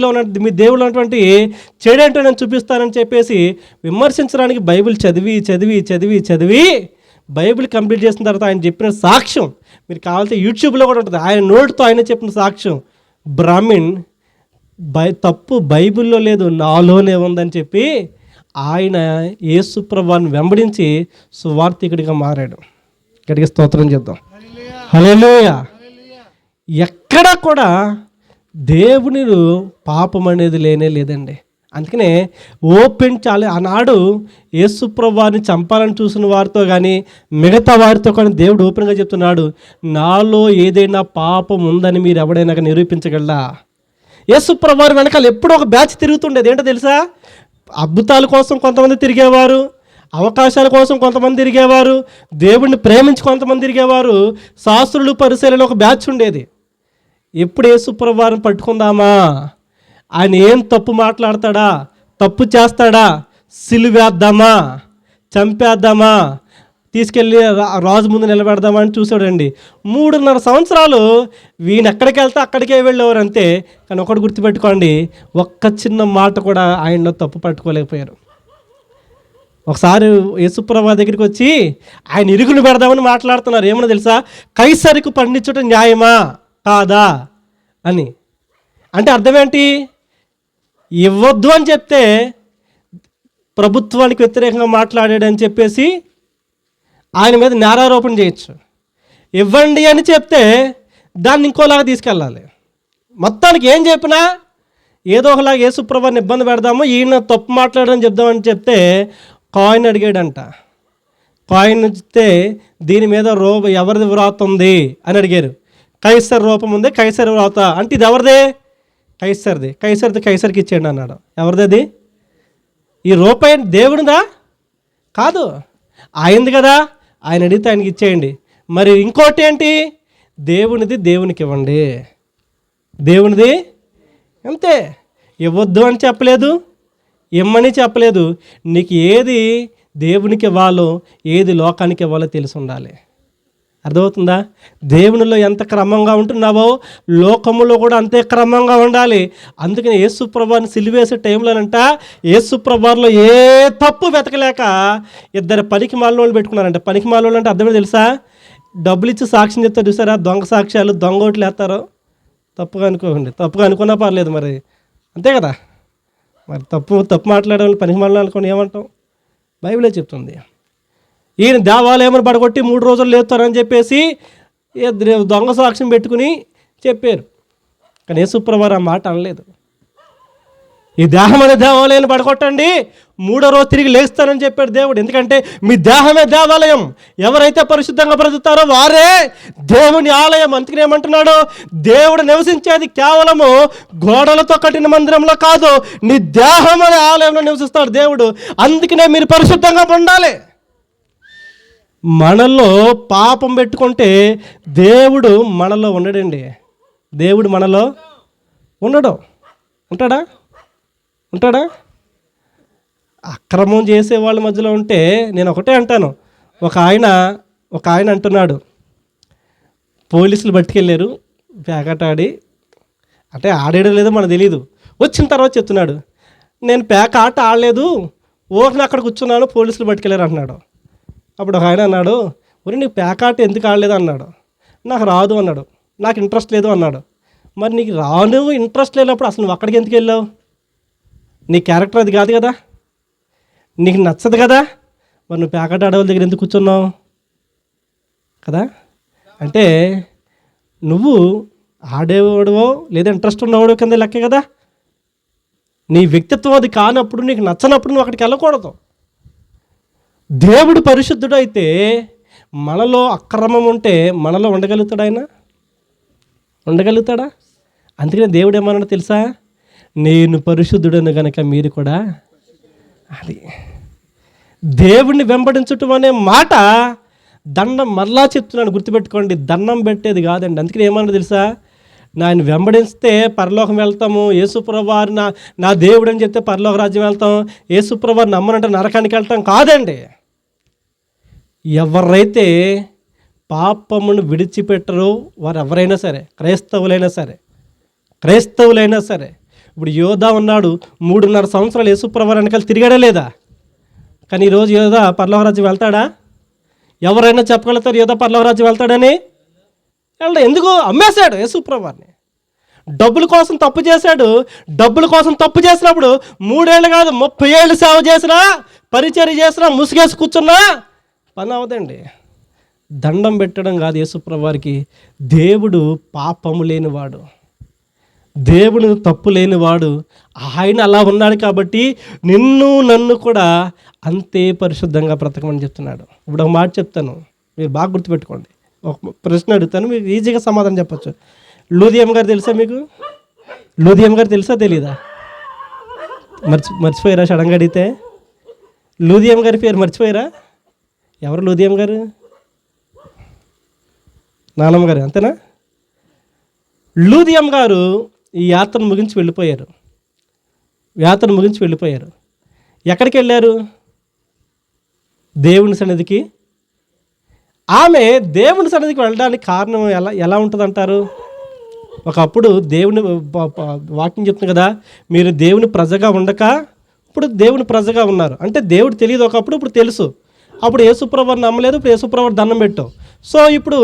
దేవుడు ఉన్నటువంటి చెడేంటో నేను చూపిస్తానని చెప్పేసి విమర్శించడానికి బైబిల్ చదివి బైబిల్ కంప్లీట్ చేసిన తర్వాత ఆయన చెప్పిన సాక్ష్యం మీరు కావాలంటే యూట్యూబ్లో కూడా ఉంటుంది. ఆయన నోటితో ఆయన చెప్పిన సాక్ష్యం, బ్రాహ్మణ్ తప్పు బైబిల్లో లేదు, నాలోనే ఉందని చెప్పి ఆయన యేసు ప్రభువుని వెంబడించి సువార్థికుడిగా మారాడు. ఇక్కడికి స్తోత్రం చేద్దాం. హల్లెలూయా. ఎక్కడ కూడా దేవుని పాపం అనేది లేదండి. అందుకనే ఆనాడు యేసు ప్రభువుని చంపాలని చూసిన వారితో కానీ మిగతా వారితో కానీ దేవుడు ఓపెన్గా చెప్తున్నాడు, నాలో ఏదైనా పాపం ఉందని మీరు ఎవడైనా నిరూపించగలరా? యేసు ప్రభువు వెనకాల ఎప్పుడో ఒక బ్యాచ్ తిరుగుతుండేది. ఏంటో తెలుసా? అద్భుతాల కోసం కొంతమంది తిరిగేవారు, అవకాశాల కోసం కొంతమంది తిరిగేవారు, దేవుడిని ప్రేమించి కొంతమంది తిరిగేవారు, శాస్త్రులు పరిశీలన ఒక బ్యాచ్ ఉండేది. ఎప్పుడు యేసు ప్రభువుని పట్టుకుందామా, ఆయన ఏం తప్పు మాట్లాడతాడా, తప్పు చేస్తాడా, సిలువేద్దామా, చంపేద్దామా, తీసుకెళ్ళి రాజు ముందు నిలబెడదామా అని చూసాడండి. 3.5 సంవత్సరాలు వీని ఎక్కడికి వెళ్తే అక్కడికే వెళ్ళేవారు అంతే. కానీ ఒకటి గుర్తుపెట్టుకోండి, ఒక్క చిన్న మాట కూడా ఆయనలో తప్పు పట్టుకోలేకపోయారు. ఒకసారి యేసుప్రభు దగ్గరికి వచ్చి ఆయన ఇరుగులు పెడదామని మాట్లాడుతున్నారు. ఏమన్నా తెలుసా? కైసరికి పండించుట న్యాయమా కాదా అని. అంటే అర్థం ఏంటి? ఇవ్వద్దు అని చెప్తే ప్రభుత్వానికి వ్యతిరేకంగా మాట్లాడాడని చెప్పేసి ఆయన మీద నేరారోపణ చేయొచ్చు. ఇవ్వండి అని చెప్తే దాన్ని ఇంకోలాగా తీసుకెళ్ళాలి. మొత్తానికి ఏం చెప్పినా ఏదో ఒకలాగా యేసుప్రభుని ఇబ్బంది పెడదాము, ఈయన తప్పు మాట్లాడని చెప్దామని చెప్తే కాయిన్ అడిగాడంట. కాయిన్ ఇస్తే దీని మీద ఎవరిది వ్రాత ఉంది అని అడిగారు. కైసర్ రూపం ఉంది, కైసర్ వ్రాత అంటే ఇది ఎవరిదే? కైసర్ది. కైసర్కి ఇచ్చేయండి అన్నాడు. ఎవరిది అది? ఈ రూపాయి దేవుడిదా? కాదు, ఆయనది కదా. ఆయన అడిగితే ఆయనకి ఇచ్చేయండి. మరి ఇంకోటి ఏంటి? దేవునిది దేవునికి ఇవ్వండి. దేవునిది అంతే. ఇవ్వద్దు అని చెప్పలేదు, ఇమ్మని చెప్పలేదు. నీకు ఏది దేవునికి ఇవ్వాలో ఏది లోకానికి ఇవ్వాలో తెలిసి ఉండాలి. అర్థమవుతుందా? దేవునిలో ఎంత క్రమంగా ఉంటున్నావో లోకములో కూడా అంతే క్రమంగా ఉండాలి. అందుకని యేసుప్రభుని సిలువేసే టైంలోనంట యేసుప్రభులో ఏ తప్పు వెతకలేక ఇద్దరు పనికి మాలోళ్ళు పెట్టుకున్నారంట. పనికి మాలోళ్ళు అంటే అర్థమే తెలుసా? డబ్బులు ఇచ్చి సాక్ష్యం చెప్తారు చూసారా? దొంగ సాక్ష్యాలు, దొంగ ఓట్లు వేస్తారు. తప్పుగా అనుకోండి, తప్పుగా అనుకున్నా పర్లేదు, మరి అంతే కదా. మరి తప్పు మాట్లాడే వాళ్ళు పనికి మాలో అనుకోండి ఏమంటాం? బైబిలే చెప్తుంది. ఈయన దేవాలయమును పడగొట్టి 3 రోజులు లేస్తారని చెప్పేసి దొంగ సాక్ష్యం పెట్టుకుని చెప్పారు. కానీ యేసుప్రభు ఆ మాట అనలేదు. ఈ దేహం అనే దేవాలయాన్ని పడగొట్టండి, 3వ రోజు తిరిగి లేస్తానని చెప్పాడు దేవుడు. ఎందుకంటే మీ దేహమే దేవాలయం. ఎవరైతే పరిశుద్ధంగా బ్రతుకుతారో వారే దేవుని ఆలయం. అందుకని ఏమంటున్నాడు? దేవుడు నివసించేది కేవలము గోడలతో కట్టిన మందిరంలో కాదు, నీ దేహం అనే ఆలయంలో నివసిస్తాడు దేవుడు. అందుకనే మీరు పరిశుద్ధంగా ఉండాలి. మనలో పాపం పెట్టుకుంటే దేవుడు మనలో ఉండడండి. దేవుడు మనలో ఉండడు. ఉంటాడా? అక్రమం చేసే వాళ్ళ మధ్యలో ఉంటే నేను ఒకటే అంటాను. ఒక ఆయన అంటున్నాడు, పోలీసులు పట్టుకెళ్ళారు పేకాటాడి, అంటే ఆడాడో లేదో మనకు తెలియదు. వచ్చిన తర్వాత చెప్తున్నాడు, నేను పేక ఆట ఆడలేదు, ఊరిని అక్కడ కూర్చున్నాను, పోలీసులు పట్టుకెళ్ళారు అంటున్నాడు. అప్పుడు ఒక ఆయన అన్నాడు, ఒరే నీకు పేకాట ఎందుకు ఆడలేదు అన్నాడు. నాకు రాదు అన్నాడు. నాకు ఇంట్రెస్ట్ లేదు అన్నాడు. మరి నీకు ఇంట్రెస్ట్ లేనప్పుడు అసలు నువ్వు అక్కడికి ఎందుకు వెళ్ళావు? నీ క్యారెక్టర్ అది కాదు కదా, నీకు నచ్చదు కదా, మరి నువ్వు పేకాట ఆడవాళ్ళ దగ్గర ఎందుకు కూర్చున్నావు కదా? అంటే నువ్వు ఆడేవాడువో లేదా ఇంట్రెస్ట్ ఉన్నవాడు కింద లెక్కే కదా. నీ వ్యక్తిత్వం అది కానప్పుడు, నీకు నచ్చనప్పుడు నువ్వు అక్కడికి వెళ్ళకూడదు. దేవుడు పరిశుద్ధుడు అయితే మనలో అక్రమం ఉంటే మనలో ఉండగలుగుతాడా? అందుకనే దేవుడు ఏమన్నాడు తెలుసా? నేను పరిశుద్ధుడను కనుక మీరు కూడా. అది దేవుడిని వెంబడించటం అనే మాట దండం మరలా చెప్తున్నాను, గుర్తుపెట్టుకోండి. దండం పెట్టేది కాదండి. అందుకని ఏమన్నా తెలుసా? ఆయన వెంబడిస్తే పరలోకం వెళ్తాము, యేసుప్రభువారు నా దేవుడు అని చెప్తే పరలోక రాజ్యం వెళ్తాం, యేసుప్రభువారు నమ్మనంటే నరకానికి వెళ్తాం కాదండి. ఎవరైతే పాపమును విడిచిపెట్టరో వారు ఎవరైనా సరే, క్రైస్తవులైనా సరే. ఇప్పుడు యోధా ఉన్నాడు, 3.5 సంవత్సరాలు యేసుప్రభువారు వెనకాల తిరిగాడా లేదా? కానీ ఈరోజు యోధా పరలోక రాజ్యం వెళ్తాడా? ఎవరైనా చెప్పగలుగుతారు యోధా పరలోక రాజ్యం వెళ్తాడని? ఎందుకు? అమ్మేశాడు యేసుప్రభువారిని. డబ్బుల కోసం తప్పు చేశాడు. డబ్బుల కోసం తప్పు చేసినప్పుడు 3 ఏళ్ళు కాదు 30 ఏళ్ళు సేవ చేసినా, పరిచర్య చేసినా, ముసుగేసి కూర్చున్నా పని అవదండి. దండం పెట్టడం కాదు యేసుప్రభువారికి. దేవుడు పాపము లేనివాడు, దేవుడు తప్పు లేనివాడు. ఆయన అలా ఉన్నాడు కాబట్టి నన్ను కూడా అంతే పరిశుద్ధంగా బ్రతకమని చెప్తున్నాడు. ఇప్పుడు ఒక మాట చెప్తాను, మీరు బాగా గుర్తుపెట్టుకోండి. ఒక ప్రశ్న అడుగుతాను, మీరు ఈజీగా సమాధానం చెప్పచ్చు. లూదియం గారు తెలుసా మీకు? లూదియం గారు తెలుసా తెలీదా? మర్చిపోయారా? సడన్గా అడిగితే లూదియం గారి పేరు మర్చిపోయారా? ఎవరు లూదియం గారు? నానమ్మ గారు, అంతేనా? లూదియం గారు ఈ యాత్రను ముగించి వెళ్ళిపోయారు. ఎక్కడికి వెళ్ళారు? దేవుని సన్నిధికి. ఆమె దేవుని సన్నిధికి వెళ్ళడానికి కారణం ఎలా ఉంటుంది అంటారు? ఒకప్పుడు దేవుని వాక్యం చెప్తుంది కదా, మీరు దేవుని ప్రజగా ఉండక ఇప్పుడు దేవుని ప్రజగా ఉన్నారు అంటే దేవుడు తెలియదు ఒకప్పుడు, ఇప్పుడు తెలుసు. అప్పుడు యేసుప్రభుని నమ్మలేదు, ఇప్పుడు యేసుప్రభు దండం పెట్టావు. సో ఇప్పుడు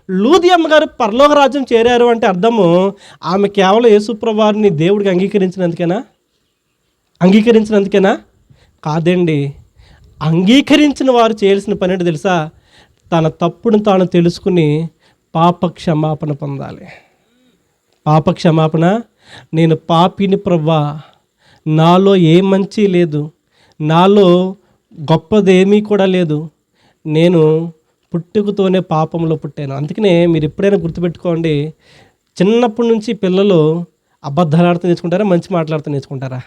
లూదియమ్మ గారు పరలోక రాజ్యం చేరారు అంటే అర్థము ఆమె కేవలం యేసుప్రభుని దేవుడికి అంగీకరించినందుకేనా? కాదండి. అంగీకరించిన వారు చేయాల్సిన పని ఏంటో తెలుసా? తన తప్పును తాను తెలుసుకుని పాప క్షమాపణ పొందాలి. పాప క్షమాపణ. నేను పాపిని ప్రభువా, నాలో ఏ మంచి లేదు, నాలో గొప్పదేమీ కూడా లేదు, నేను పుట్టుకతోనే పాపంలో పుట్టాను. అందుకనే మీరు ఎప్పుడైనా గుర్తుపెట్టుకోండి, చిన్నప్పటి నుంచి పిల్లలు అబద్ధాలు ఆడుతూ నేర్చుకుంటారా, మంచి మాట్లాడుతూ నేర్చుకుంటారా?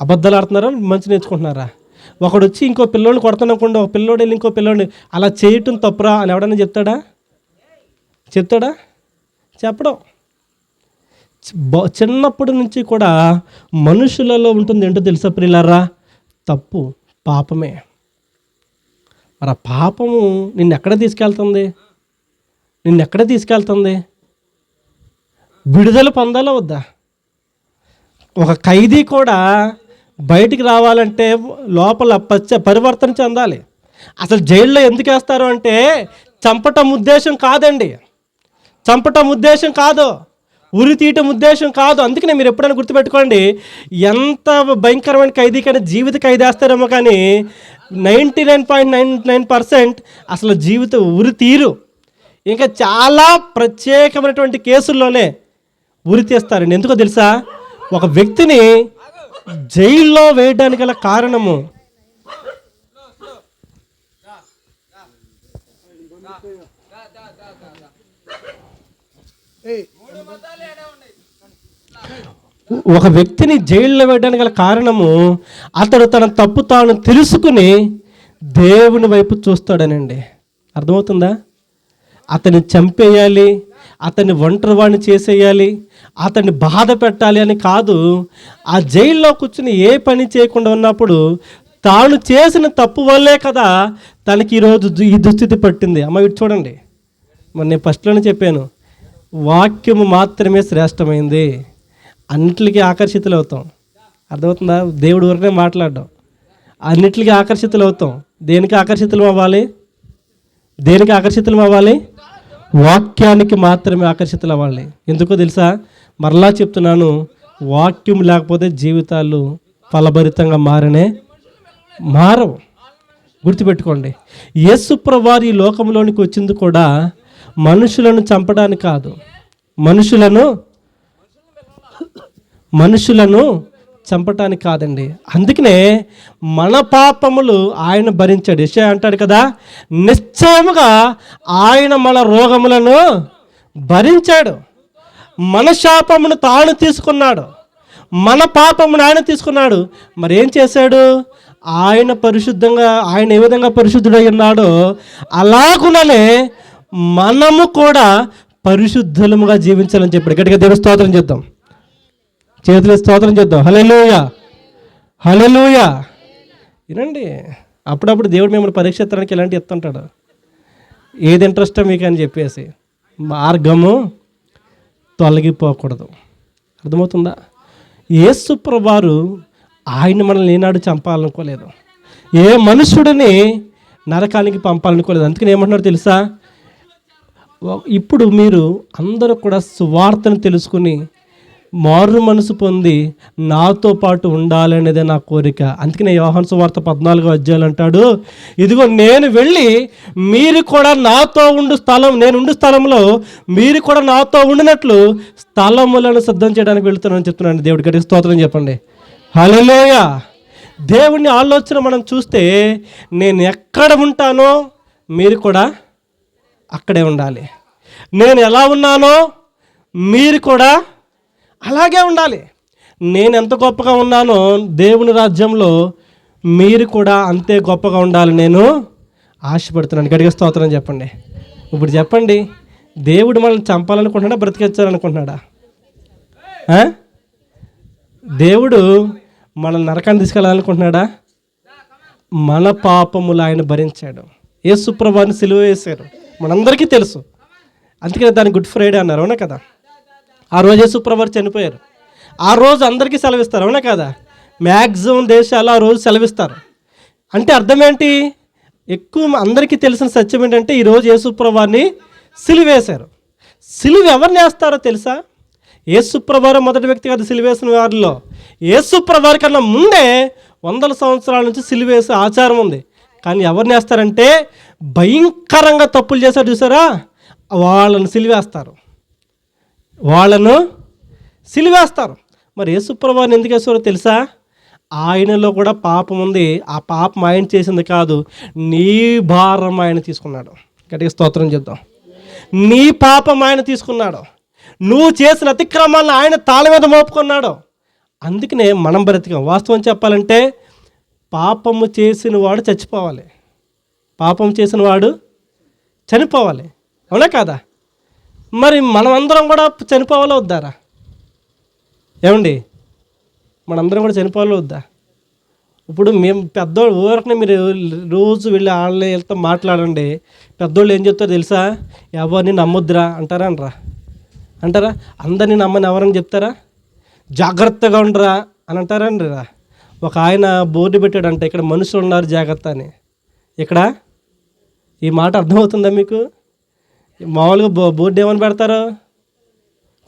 అబద్ధాలు ఆడుతున్నారా, మంచి నేర్చుకుంటున్నారా? ఒకడు వచ్చి ఇంకో పిల్లోడిని కొడుతున్నకుండా ఒక పిల్లోడు వెళ్ళి ఇంకో పిల్లోడిని అలా చేయటం తప్పురా అని ఎవడన్నా చెప్తాడా? చెప్పడం. చిన్నప్పటి నుంచి కూడా మనుషులలో ఉంటుంది ఏంటో తెలుసా ప్రియులారా? తప్పు, పాపమే. మరి ఆ పాపము నిన్నెక్కడ తీసుకెళ్తుంది? విడుదల పొందాలా వద్దా? ఒక ఖైదీ కూడా బయటికి రావాలంటే లోపల పరివర్తన చెందాలి. అసలు జైల్లో ఎందుకు వేస్తారు అంటే చంపటం ఉద్దేశం కాదు, ఉరి తీయటం ఉద్దేశం కాదు. అందుకనే మీరు ఎప్పుడైనా గుర్తుపెట్టుకోండి, ఎంత భయంకరమైన ఖైదీకైనా జీవిత ఖైదీ వేస్తారేమో కానీ 99.99% అసలు జీవిత ఉరి తీరు. ఇంకా చాలా ప్రత్యేకమైనటువంటి కేసుల్లోనే ఉరి తీస్తారండి. ఎందుకో తెలుసా? ఒక వ్యక్తిని జైల్లో వేయడానికి గల కారణము అతడు తన తప్పు తాను తెలుసుకుని దేవుని వైపు చూస్తాడనండి. అర్థమవుతుందా? అతన్ని చంపేయాలి, అతన్ని ఒంటరివాణ్ణి చేసేయాలి, అతన్ని బాధ పెట్టాలి అని కాదు. ఆ జైల్లో కూర్చుని ఏ పని చేయకుండా ఉన్నప్పుడు తాను చేసిన తప్పు వల్లే కదా తనకి ఈరోజు ఈ దుస్థితి పట్టింది. అమ్మ ఇటు చూడండి, నేను ఫస్ట్లోనే చెప్పాను, వాక్యము మాత్రమే శ్రేష్టమైంది. అన్నిటికీ ఆకర్షితులు అవుతాం. అర్థమవుతుందా? దేవుడి వరకే మాట్లాడడం, అన్నిటికీ ఆకర్షితులు అవుతాం. దేనికి ఆకర్షితులు అవ్వాలి? వాక్యానికి మాత్రమే ఆకర్షితులు అవ్వాలి. ఎందుకో తెలుసా? మరలా చెప్తున్నాను, వాక్యం లేకపోతే జీవితాలు ఫలభరితంగా మారవు. గుర్తుపెట్టుకోండి. యేసు ప్రభువారు ఈ లోకంలోనికి వచ్చింది కూడా మనుషులను చంపడానికి కాదు, మనుషులను చంపటానికి కాదండి. అందుకనే మన పాపములు ఆయన భరించాడు. యెషయా అంటాడు కదా, నిశ్చయముగా ఆయన మన రోగములను భరించాడు, మన శాపమును తాను తీసుకున్నాడు, మన పాపమును ఆయన తీసుకున్నాడు. మరి ఏం చేశాడు? ఆయన ఏ విధంగా పరిశుద్ధుడై ఉన్నాడో అలాగుననే మనము కూడా పరిశుద్ధులముగా జీవించాలని చెప్పాడు. గట్టిగా దేవుని స్తోత్రం చేద్దాం, చేతులు స్తోత్రం చేద్దాం. హల్లెలూయా. వినండి, అప్పుడప్పుడు దేవుడు మిమ్మల్ని పరీక్షించడానికి ఇలాంటి ఎత్తుంటాడు. ఏది ఇంట్రెస్టో మీకు అని చెప్పేసి మార్గము తొలగిపోకూడదు. అర్థమవుతుందా? యేసు ప్రభువారు ఆయన మనల్ని ఏనాడు చంపాలనుకోలేదు, ఏ మనుషుడిని నరకానికి పంపాలనుకోలేదు. అందుకని ఏమంటున్నాడు తెలుసా? ఇప్పుడు మీరు అందరూ కూడా సువార్తను తెలుసుకుని మారు మనసు పొంది నాతో పాటు ఉండాలనేదే నా కోరిక. అందుకనే యోహాను సువార్త 14వ అధ్యాయం అంటాడు, ఇదిగో నేను వెళ్ళి మీరు కూడా నాతో నేనుండు స్థలంలో మీరు కూడా నాతో ఉండినట్లు స్థలములను సిద్ధం చేయడానికి వెళుతున్నానని చెప్తున్నాను. దేవుడి గట్టిగా స్తోత్రం చెప్పండి. హల్లెలూయా. దేవుని ఆలోచన మనం చూస్తే, నేను ఎక్కడ ఉంటానో మీరు కూడా అక్కడే ఉండాలి, నేను ఎలా ఉన్నానో మీరు కూడా అలాగే ఉండాలి. నేను ఎంత గొప్పగా ఉన్నానో దేవుని రాజ్యంలో మీరు కూడా అంతే గొప్పగా ఉండాలి నేను ఆశపడుతున్నాను. గట్టిగా స్తోత్రం చెప్పండి. ఇప్పుడు చెప్పండి, దేవుడు మనల్ని చంపాలనుకుంటున్నాడా, బ్రతికించాలనుకుంటున్నాడా? దేవుడు మనల్ని నరకాన్ని తీసుకెళ్ళాలనుకుంటున్నాడా? మన పాపములు ఆయన భరించాడు. యేసు ప్రభువుని సిలువ వేశారు, మనందరికీ తెలుసు. అందుకని దాన్ని గుడ్ ఫ్రైడే అన్నారు, అవునా కదా? ఆ రోజు యేసు ప్రభువు చనిపోయారు. ఆ రోజు అందరికీ సెలవిస్తారు, అవునా కదా? మ్యాక్సిమం దేశాలు ఆ రోజు సెలవిస్తారు. అంటే అర్థం ఏంటి? ఎక్కువ అందరికీ తెలిసిన సత్యం ఏంటంటే ఈరోజు యేసుప్రభువారిని సిలువేశారు. సిలువ ఎవరిని వేస్తారో తెలుసా? యేసుప్రభువారు మొదటి వ్యక్తి కాదు సిలువేసిన వారిలో. యేసుప్రభువారి కన్నా ముందే 100 సంవత్సరాల నుంచి సిలువేసే ఆచారం ఉంది. కానీ ఎవరిని వేస్తారంటే భయంకరంగా తప్పులు చేశారు చూసారా, వాళ్ళను సిలువేస్తారు. మరి యేసుప్రభువారిని ఎందుకు వేస్తారో తెలుసా? ఆయనలో కూడా పాపం ఉంది. ఆ పాపం ఆయన చేసింది కాదు, నీ భారం ఆయన తీసుకున్నాడు. గట్టిగా స్తోత్రం చెప్దాం. నీ పాపం ఆయన తీసుకున్నాడు. నువ్వు చేసిన అతిక్రమాలను ఆయన తాళ మీద మోపుకున్నాడు. అందుకనే మనం బ్రతికాం. వాస్తవం చెప్పాలంటే పాపము చేసిన వాడు చచ్చిపోవాలి. పాపం చేసిన వాడు చనిపోవాలి, అవునా కాదా? మరి మనమందరం కూడా చనిపోవాలో వద్దారా? ఏమండి, మనందరం కూడా చనిపోవాలో వద్దా? ఇప్పుడు మేము పెద్దోళ్ళు ఊరకనే మీరు రోజు వెళ్ళి వాళ్ళతో మాట్లాడండి, పెద్దోళ్ళు ఏం చెప్తారో తెలుసా? ఎవరిని నమ్మొద్దురా అంటారా అంటారా? అందరినీ నమ్మని ఎవరని చెప్తారా? జాగ్రత్తగా ఉండరా అని అంటారండి రా. ఒక ఆయన బోర్డు పెట్టాడంట, ఇక్కడ మనుషులు ఉన్నారు జాగ్రత్త అని. ఇక్కడ ఈ మాట అర్థమవుతుందా మీకు? మామూలుగా బోర్డు ఏమని పెడతారు?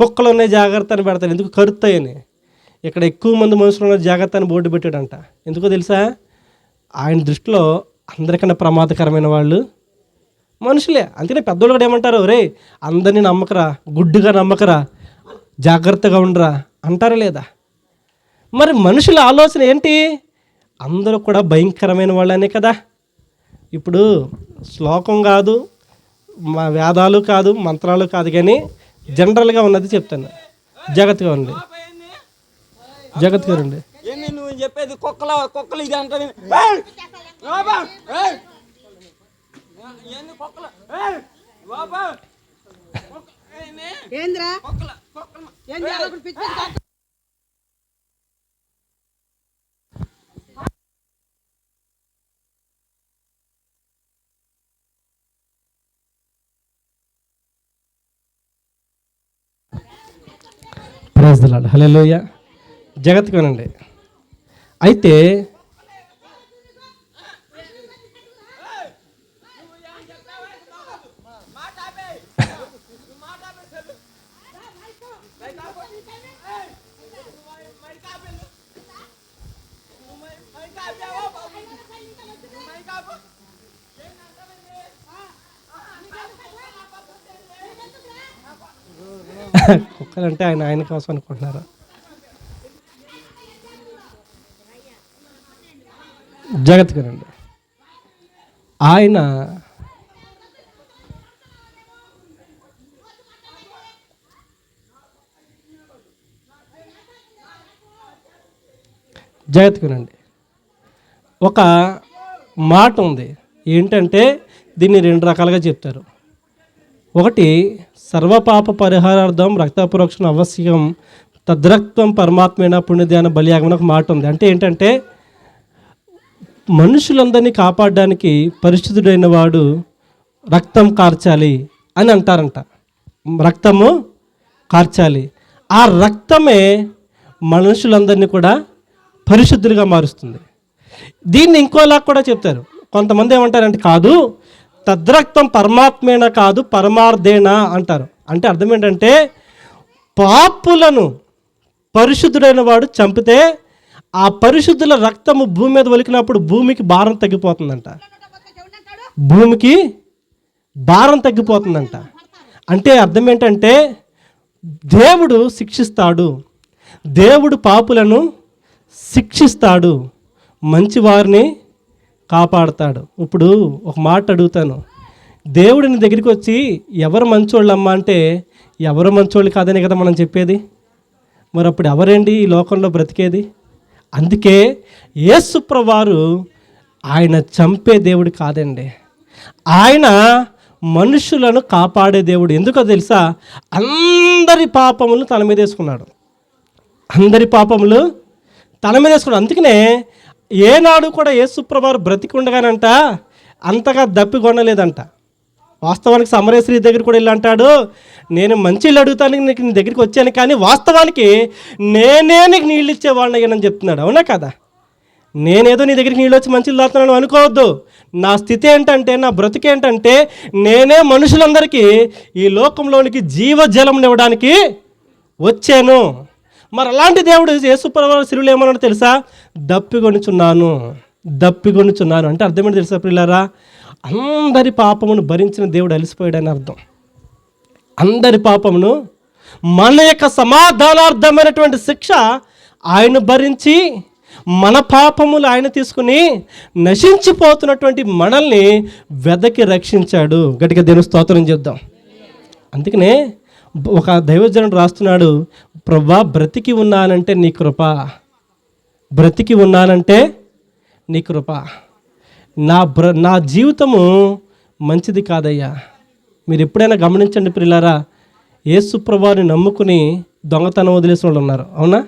కుక్కలు ఉన్నాయి జాగ్రత్త అని పెడతారు. ఎందుకు? కరుతాయని. ఇక్కడ ఎక్కువ మంది మనుషులు ఉన్నారు జాగ్రత్త అని బోర్డు పెట్టాడంట. ఎందుకో తెలుసా? ఆయన దృష్టిలో అందరికన్నా ప్రమాదకరమైన వాళ్ళు మనుషులే. అందుకనే పెద్దోళ్ళు కూడా ఏమంటారు, రే అందరినీ నమ్మకరా, గుడ్డుగా నమ్మకరా, జాగ్రత్తగా ఉండరా అంటారా లేదా? మరి మనుషుల ఆలోచన ఏంటి? అందరూ కూడా భయంకరమైన వాళ్ళనే కదా. ఇప్పుడు శ్లోకం కాదు, మా వేదాలు కాదు, మంత్రాలు కాదు, కానీ జనరల్గా ఉన్నది చెప్తాను. జాగ్రత్తగా ఉండి, జాగ్రత్తగా రండి.
నువ్వు చెప్పేది కుక్కలు ఇది అంటే
ప్రైజ్ ది లార్డ్, హల్లెలూయా. జాగ్రత్తగానండి. అయితే కుక్కలంటే ఆయన కోసం అనుకుంటున్నారు. జాగ్రత్తగానండి. ఆయన జాగ్రత్తగానండి. ఒక మాట ఉంది ఏంటంటే దీన్ని 2 రకాలుగా చెప్తారు. ఒకటి, సర్వపాప పరిహారార్థం రక్తప్రోక్షణ అవశ్యం తద్రక్తం పరమాత్మైన పుణ్యధ్యాన బలియాగమని ఒక మాట ఉంది. అంటే ఏంటంటే మనుషులందరినీ కాపాడడానికి పరిశుద్ధుడైన వాడు రక్తం కార్చాలి అని అంటారంట. రక్తము కార్చాలి. ఆ రక్తమే మనుషులందరినీ కూడా పరిశుద్ధులుగా మారుస్తుంది. దీన్ని ఇంకోలా కూడా చెప్తారు. కొంతమంది ఏమంటారంటే కాదు, తద్రక్తం పరమాత్మేనా కాదు పరమార్థేనా అంటారు. అంటే అర్థం ఏంటంటే పాపులను పరిశుద్ధుడైన వాడు చంపితే ఆ పరిశుద్ధుల రక్తము భూమి మీద ఒలికినప్పుడు భూమికి భారం తగ్గిపోతుందంట. భూమికి భారం తగ్గిపోతుందంట. అంటే అర్థం ఏంటంటే దేవుడు శిక్షిస్తాడు, దేవుడు పాపులను శిక్షిస్తాడు, మంచివారిని కాపాడుతాడు. ఇప్పుడు ఒక మాట అడుగుతాను, దేవుడిని దగ్గరికి వచ్చి ఎవరు మంచోళ్ళమ్మా అంటే ఎవరు మంచోళ్ళు కాదనే కదా మనం చెప్పేది. మరి అప్పుడు ఎవరండి ఈ లోకంలో బ్రతికేది? అందుకే యేసుప్రభువారు ఆయన చంపే దేవుడు కాదండి, ఆయన మనుషులను కాపాడే దేవుడు. ఎందుకో తెలుసా? అందరి పాపములు తన మీద వేసుకున్నాడు. అందరి పాపములు తన మీద వేసుకున్నాడు. అందుకనే ఏనాడు కూడా యేసుప్రభువారు బ్రతికి ఉండగానంట అంతగా దప్పికొనలేదంట. వాస్తవానికి సమరేశ్వరి దగ్గర కూడా వెళ్ళి అంటాడు, నేను మంచిళ్ళు అడుగుతానికి నీకు నీ దగ్గరికి వచ్చాను, కానీ వాస్తవానికి నేనే నీకు నీళ్ళు ఇచ్చేవాడిని అయ్యానని చెప్తున్నాడు. అవునా కదా? నేనేదో నీ దగ్గరికి నీళ్ళు వచ్చి మంచిలు తాగుతున్నాను అనుకోవద్దు. నా స్థితి ఏంటంటే, నా బ్రతుకు ఏంటంటే, నేనే మనుషులందరికీ ఈ లోకంలోనికి జీవజలం ఇవ్వడానికి వచ్చాను. మరి అలాంటి దేవుడు యేసుప్రభువు శిలువలో ఏమన్నాడు తెలుసా? దప్పిగొనుచున్నాను అంటే అర్థం ఏంటి తెలుసా ప్రియులారా? అందరి పాపమును భరించిన దేవుడు అలసిపోయాడని అర్థం. అందరి పాపమును, మన యొక్క సమాధానార్థమైనటువంటి శిక్ష ఆయన భరించి, మన పాపములు ఆయన తీసుకుని నశించిపోతున్నటువంటి మనల్ని వెదకి రక్షించాడు. గట్టిగా దేవుని స్తోత్రం చేద్దాం. అందుకనే ఒక దైవజనుడు రాస్తున్నాడు, ప్రభా బ్రతికి ఉన్నానంటే నీ కృప, బ్రతికి ఉన్నానంటే నీ కృప. నా జీవితము మంచిది కాదయ్యా. మీరు ఎప్పుడైనా గమనించండి ప్రియులారా, యేసు ప్రభువుని నమ్ముకుని దొంగతనం వదిలేసిన వాళ్ళు ఉన్నారు. అవునా?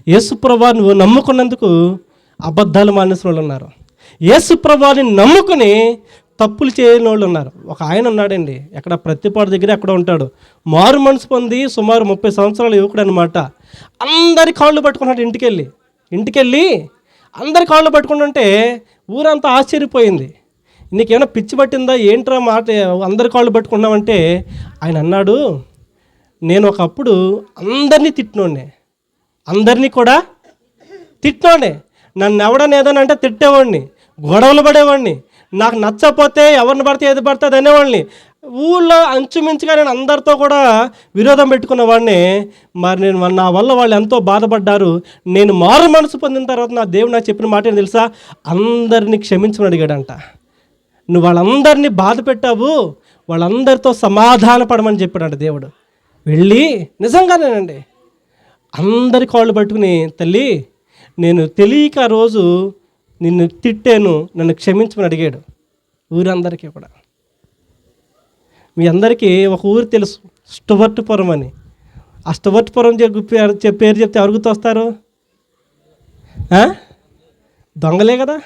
యేసు ప్రభువుని నమ్ముకున్నందుకు అబద్ధాలు మానేసిన వాళ్ళు ఉన్నారు. యేసు ప్రభువుని నమ్ముకుని తప్పులు చేయని వాళ్ళు ఉన్నారు. ఒక ఆయన ఉన్నాడండి, ఎక్కడ ప్రతిపాడు దగ్గర ఎక్కడ ఉంటాడు, మారు మనసు పొంది సుమారు 30 సంవత్సరాల యువకుడు అనమాట. అందరి కాళ్ళు పట్టుకున్నాడు. ఇంటికెళ్ళి అందరి కాళ్ళు పట్టుకుంటుంటే ఊరంతా ఆశ్చర్యపోయింది. నీకేమైనా పిచ్చి పట్టిందా ఏంట్రా మాట అందరి కాళ్ళు పట్టుకున్నామంటే, ఆయన అన్నాడు, నేను ఒకప్పుడు అందరినీ అందరినీ కూడా తిట్టినోడే. నన్ను ఎవడని ఏదైనా అంటే తిట్టేవాడిని, గొడవలు పడేవాడిని, నాకు నచ్చకపోతే ఎవరిని పడితే ఏది పడుతుంది అనేవాడిని. ఊళ్ళో అంచుమించుగా నేను అందరితో కూడా విరోధం పెట్టుకున్నవాడిని. మరి నా వల్ల వాళ్ళు ఎంతో బాధపడ్డారు. నేను మారు మనసు పొందిన తర్వాత నా దేవుడు నాకు చెప్పిన మాట ఏంటి తెలుసా? అందరినీ క్షమించమని అడిగాడంట. నువ్వు వాళ్ళందరినీ బాధ పెట్టావు, వాళ్ళందరితో సమాధాన పడమని చెప్పాడంట దేవుడు. వెళ్ళి నిజంగానేనండి అందరి కాళ్ళు పట్టుకుని, తల్లి నేను తెలియక రోజు నిన్ను తిట్టాను, నన్ను క్షమించమని అడిగాడు. ఊరందరికీ కూడా. మీ అందరికీ ఒక ఊరు తెలుసు, స్టువర్ట్పురం అని. ఆ స్టువర్ట్పురం పేరు చెప్తే ఎవరు గుర్తొస్తారు? దొంగలే కదా.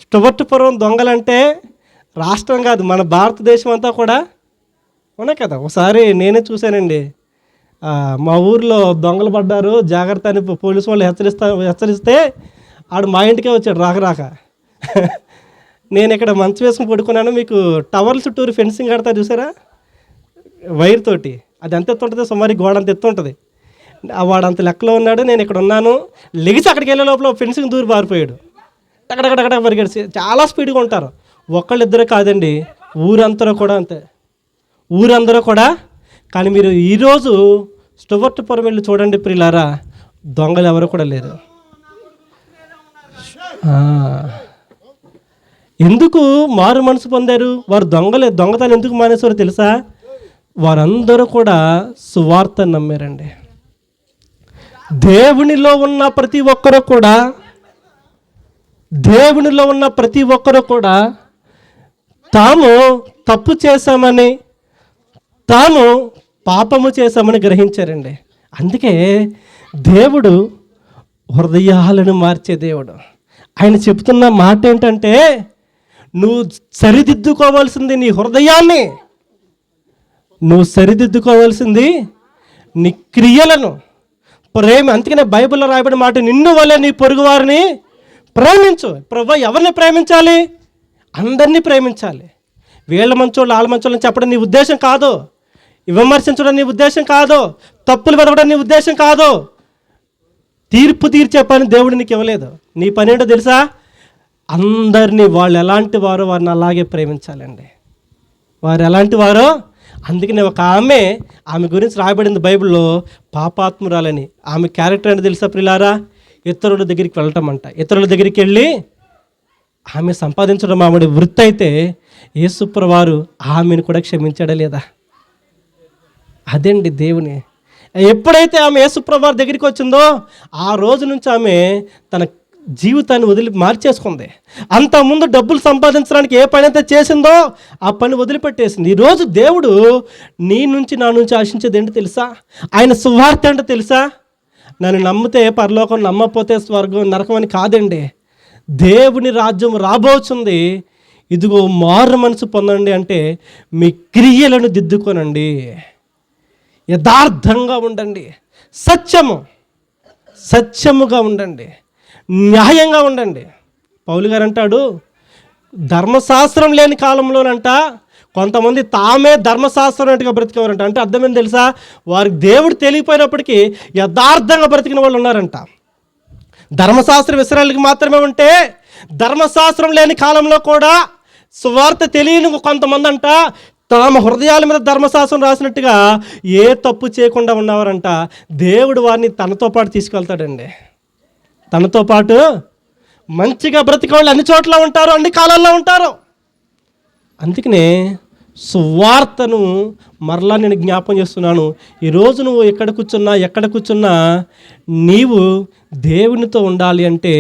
స్టువర్ట్పురం దొంగలంటే రాష్ట్రం కాదు, మన భారతదేశం అంతా కూడా ఉన్నాయి కదా. ఒకసారి నేనే చూశానండి, మా ఊరిలో దొంగలు పడ్డారు, జాగ్రత్త అని పోలీసు వాళ్ళు హెచ్చరిస్తే ఆడు మా ఇంటికే వచ్చాడు రాక. నేను ఇక్కడ మంచం వేసుకుని పడుకున్నాను. మీకు టవర్ల చుట్టూరు ఫెన్సింగ్ కడతారు చూసారా, వైర్ తోటి. అది ఎంత ఎత్తు ఉంటుంది, సుమారు గోడ అంత ఎత్తు ఉంటుంది. వాడంత లెక్కలో ఉన్నాడు, నేను ఇక్కడ ఉన్నాను. లెగిసి అక్కడికి వెళ్ళే లోపల ఫెన్సింగ్ దూరి పారిపోయాడు. టకటకటకట పరిగెడిచి చాలా స్పీడ్గా ఉంటారు. ఒకళ్ళిద్దరే కాదండి, ఊరందరూ కూడా అంతే, ఊరందరూ కూడా. కానీ మీరు ఈరోజు స్టువర్ట్పురం వెళ్ళి చూడండి ప్రియులారా, దొంగలు ఎవరు కూడా లేరు. ఎందుకు మారు మనసు పొందారు వారు? దొంగతనం ఎందుకు మానేశారో తెలుసా? వారందరూ కూడా సువార్తను నమ్మారండి. దేవునిలో ఉన్న ప్రతి ఒక్కరు కూడా తాము తప్పు చేశామని, తాము పాపము చేశామని గ్రహించారండి. అందుకే దేవుడు హృదయాలను మార్చే దేవుడు. ఆయన చెప్తున్న మాట ఏంటంటే, నువ్వు సరిదిద్దుకోవాల్సింది నీ హృదయాన్ని, నువ్వు సరిదిద్దుకోవాల్సింది నీ క్రియలను, ప్రేమ. అందుకనే బైబిల్లో రాయబడిన మాట, నిన్ను వలె నీ పొరుగు వారిని ప్రేమించు. ప్రభువా ఎవరిని ప్రేమించాలి? అందరినీ ప్రేమించాలి. వీళ్ళ మంచోళ్ళు వాళ్ళ మంచోళ్ళని చెప్పడం నీ ఉద్దేశం కాదు, విమర్శించడం నీ ఉద్దేశం కాదు, తప్పులు వెతకడం నీ ఉద్దేశం కాదు. తీర్పు తీర్చే పని దేవుడు నీకు ఇవ్వలేదు. నీ పని ఏంటో తెలుసా? అందరినీ వాళ్ళు ఎలాంటి వారో వారిని అలాగే ప్రేమించాలండి. వారు ఎలాంటి వారో. అందుకనే ఒక ఆమె గురించి రాయబడింది బైబిల్లో, పాపాత్మురాలని. ఆమె క్యారెక్టర్ అంటే తెలుసా ప్రియులారా? ఇతరుల దగ్గరికి వెళ్ళటం అంట. ఇతరుల దగ్గరికి వెళ్ళి ఆమె సంపాదించడం ఆమె వృత్తి అయితే, యేసుప్రభువారు ఆమెను కూడా క్షమించాడా లేదా? అదండి దేవుని. ఎప్పుడైతే ఆమె యేసుప్రభువారి దగ్గరికి వచ్చిందో ఆ రోజు నుంచి ఆమె తన జీవితాన్ని మార్చేసుకుంది. అంతకుముందు డబ్బులు సంపాదించడానికి ఏ పని అయితే చేసిందో ఆ పని వదిలిపెట్టేసింది. ఈరోజు దేవుడు నీ నుంచి నా నుంచి ఆశించేది ఏంటో తెలుసా? ఆయన సువార్త ఏంటో తెలుసా? నన్ను నమ్మితే పరలోకం, నమ్మకపోతే స్వర్గం నరకం అని కాదండి. దేవుని రాజ్యం రాబోతుంది. ఇదిగో మారు మనసు పొందండి అంటే మీ క్రియలను దిద్దుకోనండి, యథార్థంగా ఉండండి, సత్యముగా ఉండండి, న్యాయంగా ఉండండి. పౌలు గారు అంటాడు, ధర్మశాస్త్రం లేని కాలంలోనంట కొంతమంది తామే ధర్మశాస్త్రం బ్రతికేవారంట. అంటే అర్థమేంటి తెలుసా? వారికి దేవుడు తెలియపోయినప్పటికీ యథార్థంగా బ్రతికిన వాళ్ళు ఉన్నారంట. ధర్మశాస్త్రం ఇశ్రాయేలుకి మాత్రమే ఉంటే ధర్మశాస్త్రం లేని కాలంలో కూడా సువార్త తెలియని కొంతమంది అంట తమ హృదయాల మీద ధర్మశాస్త్రం రాసినట్టుగా ఏ తప్పు చేయకుండా ఉన్నవారంట. దేవుడు వారిని తనతో పాటు తీసుకెళ్తాడండి. తనతో పాటు మంచిగా బ్రతికే వాళ్ళు అన్ని చోట్ల ఉంటారు, అన్ని కాలాల్లో ఉంటారు. అందుకనే సువార్తను మరలా నేను జ్ఞాపం చేస్తున్నాను. ఈరోజు నువ్వు ఎక్కడ కూర్చున్నా నీవు దేవునితో ఉండాలి అంటే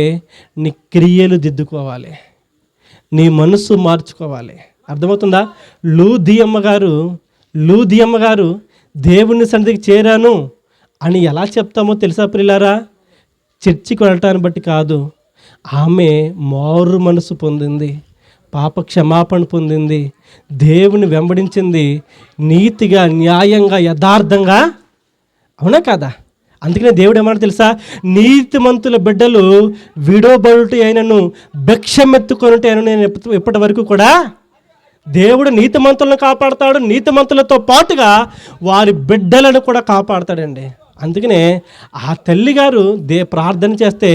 నీ క్రియలు దిద్దుకోవాలి, నీ మనసు మార్చుకోవాలి. అర్థమవుతుందా? లూదియమ్మ గారు దేవుని సన్నిధికి చేరాను అని ఎలా చెప్తామో తెలుసా ప్రియులారా? చర్చికి వెళ్ళటాన్ని బట్టి కాదు, ఆమె మారు మనసు పొందింది, పాప క్షమాపణ పొందింది, దేవుని వెంబడించింది, నీతిగా, న్యాయంగా, యథార్థంగా. అవునా కాదా? అందుకనే దేవుడు ఏమన్నా తెలుసా? నీతిమంతుల బిడ్డలు విడవబడుట అయినను భిక్షమెత్తుకొనుట అయినను నేను ఇప్పటి వరకు కూడా దేవుడు నీతిమంతులను కాపాడుతాడు, నీతిమంతులతో పాటుగా వారి బిడ్డలను కూడా కాపాడుతాడండి. అందుకనే ఆ తల్లిగారు ప్రార్థన చేస్తే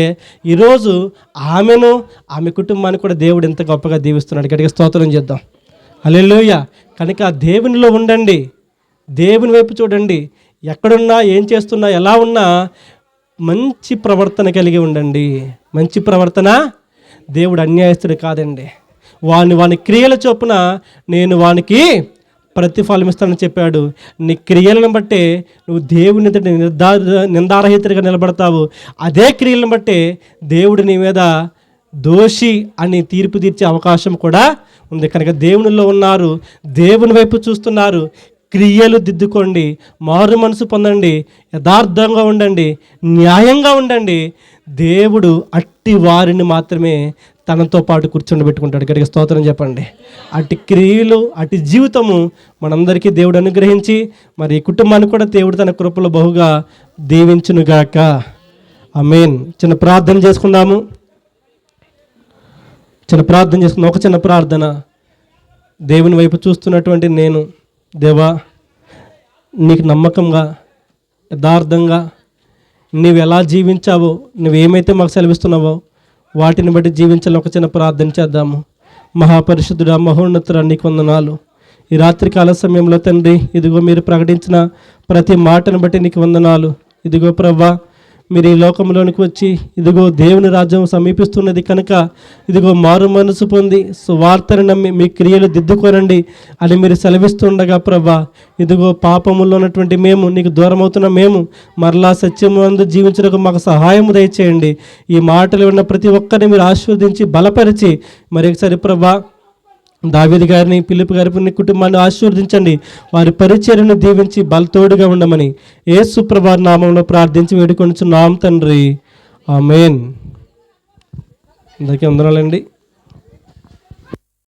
ఈరోజు ఆమెను, ఆమె కుటుంబాన్ని కూడా దేవుడు ఎంత గొప్పగా దీవిస్తున్నాడు. గట్టిగా స్తోత్రం చేద్దాం. హల్లెలూయా. కనుక దేవునిలో ఉండండి, దేవుని వైపు చూడండి. ఎక్కడున్నా, ఏం చేస్తున్నా, ఎలా ఉన్నా మంచి ప్రవర్తన కలిగి ఉండండి. మంచి ప్రవర్తన. దేవుడు అన్యాయస్తుడు కాదండి. వాని క్రియల చొప్పున నేను వానికి ప్రతిఫలం ఇస్తానని చెప్పాడు. నీ క్రియలను బట్టే నువ్వు దేవుని నిందారహితుడిగా నిలబడతావు. అదే క్రియలను బట్టే దేవుడు నీ మీద దోషి అని తీర్పు తీర్చే అవకాశం కూడా ఉంది. కనుక దేవునిలో ఉన్నారు, దేవుని వైపు చూస్తున్నారు, క్రియలు దిద్దుకోండి, మారు మనసు పొందండి, యథార్థంగా ఉండండి, న్యాయంగా ఉండండి. దేవుడు అట్టి వారిని మాత్రమే తనతో పాటు కూర్చోబెట్టుకుంటాడు. గట్టిగా స్తోత్రం చెప్పండి. అటు క్రియలు, అటు జీవితము మనందరికీ దేవుడు అనుగ్రహించి మరి ఈ కుటుంబాన్ని కూడా దేవుడు తన కృపలో బహుగా దీవించునుగాక. ఆమేన్. చిన్న ప్రార్థన చేసుకుందాము. ఒక చిన్న ప్రార్థన. దేవుని వైపు చూస్తున్నటువంటి నేను, దేవా, నీకు నమ్మకంగా, యథార్థంగా నీవు ఎలా జీవించావో, నువ్వేమైతే మాకు సెలవిస్తున్నావో వాటిని బట్టి జీవించాలని ఒక చిన్న ప్రార్థన చేద్దాము. మహాపరిశుద్ధుడా, మహోన్నతుడా, నీకు వందనాలు. ఈ రాత్రికాల సమయంలో తండ్రి, ఇదిగో మీరు ప్రకటించిన ప్రతి మాటను బట్టి నీకు వందనాలు. ఇదిగో ప్రభువా, మీరు ఈ లోకంలోనికి వచ్చి ఇదిగో దేవుని రాజ్యం సమీపిస్తున్నది కనుక ఇదిగో మారు మనసు పొంది సువార్తను నమ్మి మీ క్రియలు దిద్దుకోనండి అని మీరు సెలవిస్తుండగా ప్రభువా, ఇదిగో పాపములో ఉన్నటువంటి మేము, నీకు దూరం అవుతున్న మేము మరలా సత్యమందు జీవించడానికి మాకు సహాయం దయచేయండి. ఈ మాటలు ఉన్న ప్రతి ఒక్కరిని మీరు ఆశీర్వదించి బలపరిచి మరొకసారి ప్రభువా, దావీదు గారిని, ఫిలిప్ గారిని, కుటుంబాన్ని ఆశీర్వదించండి. వారి పరిచర్యను దీవించి బలతోడుగా ఉండమని యేసు ప్రభువు నామములో ప్రార్థించి వేడుకొనుచున్నాం తండ్రి. ఆమేన్. అందరికీ వందనాలండి.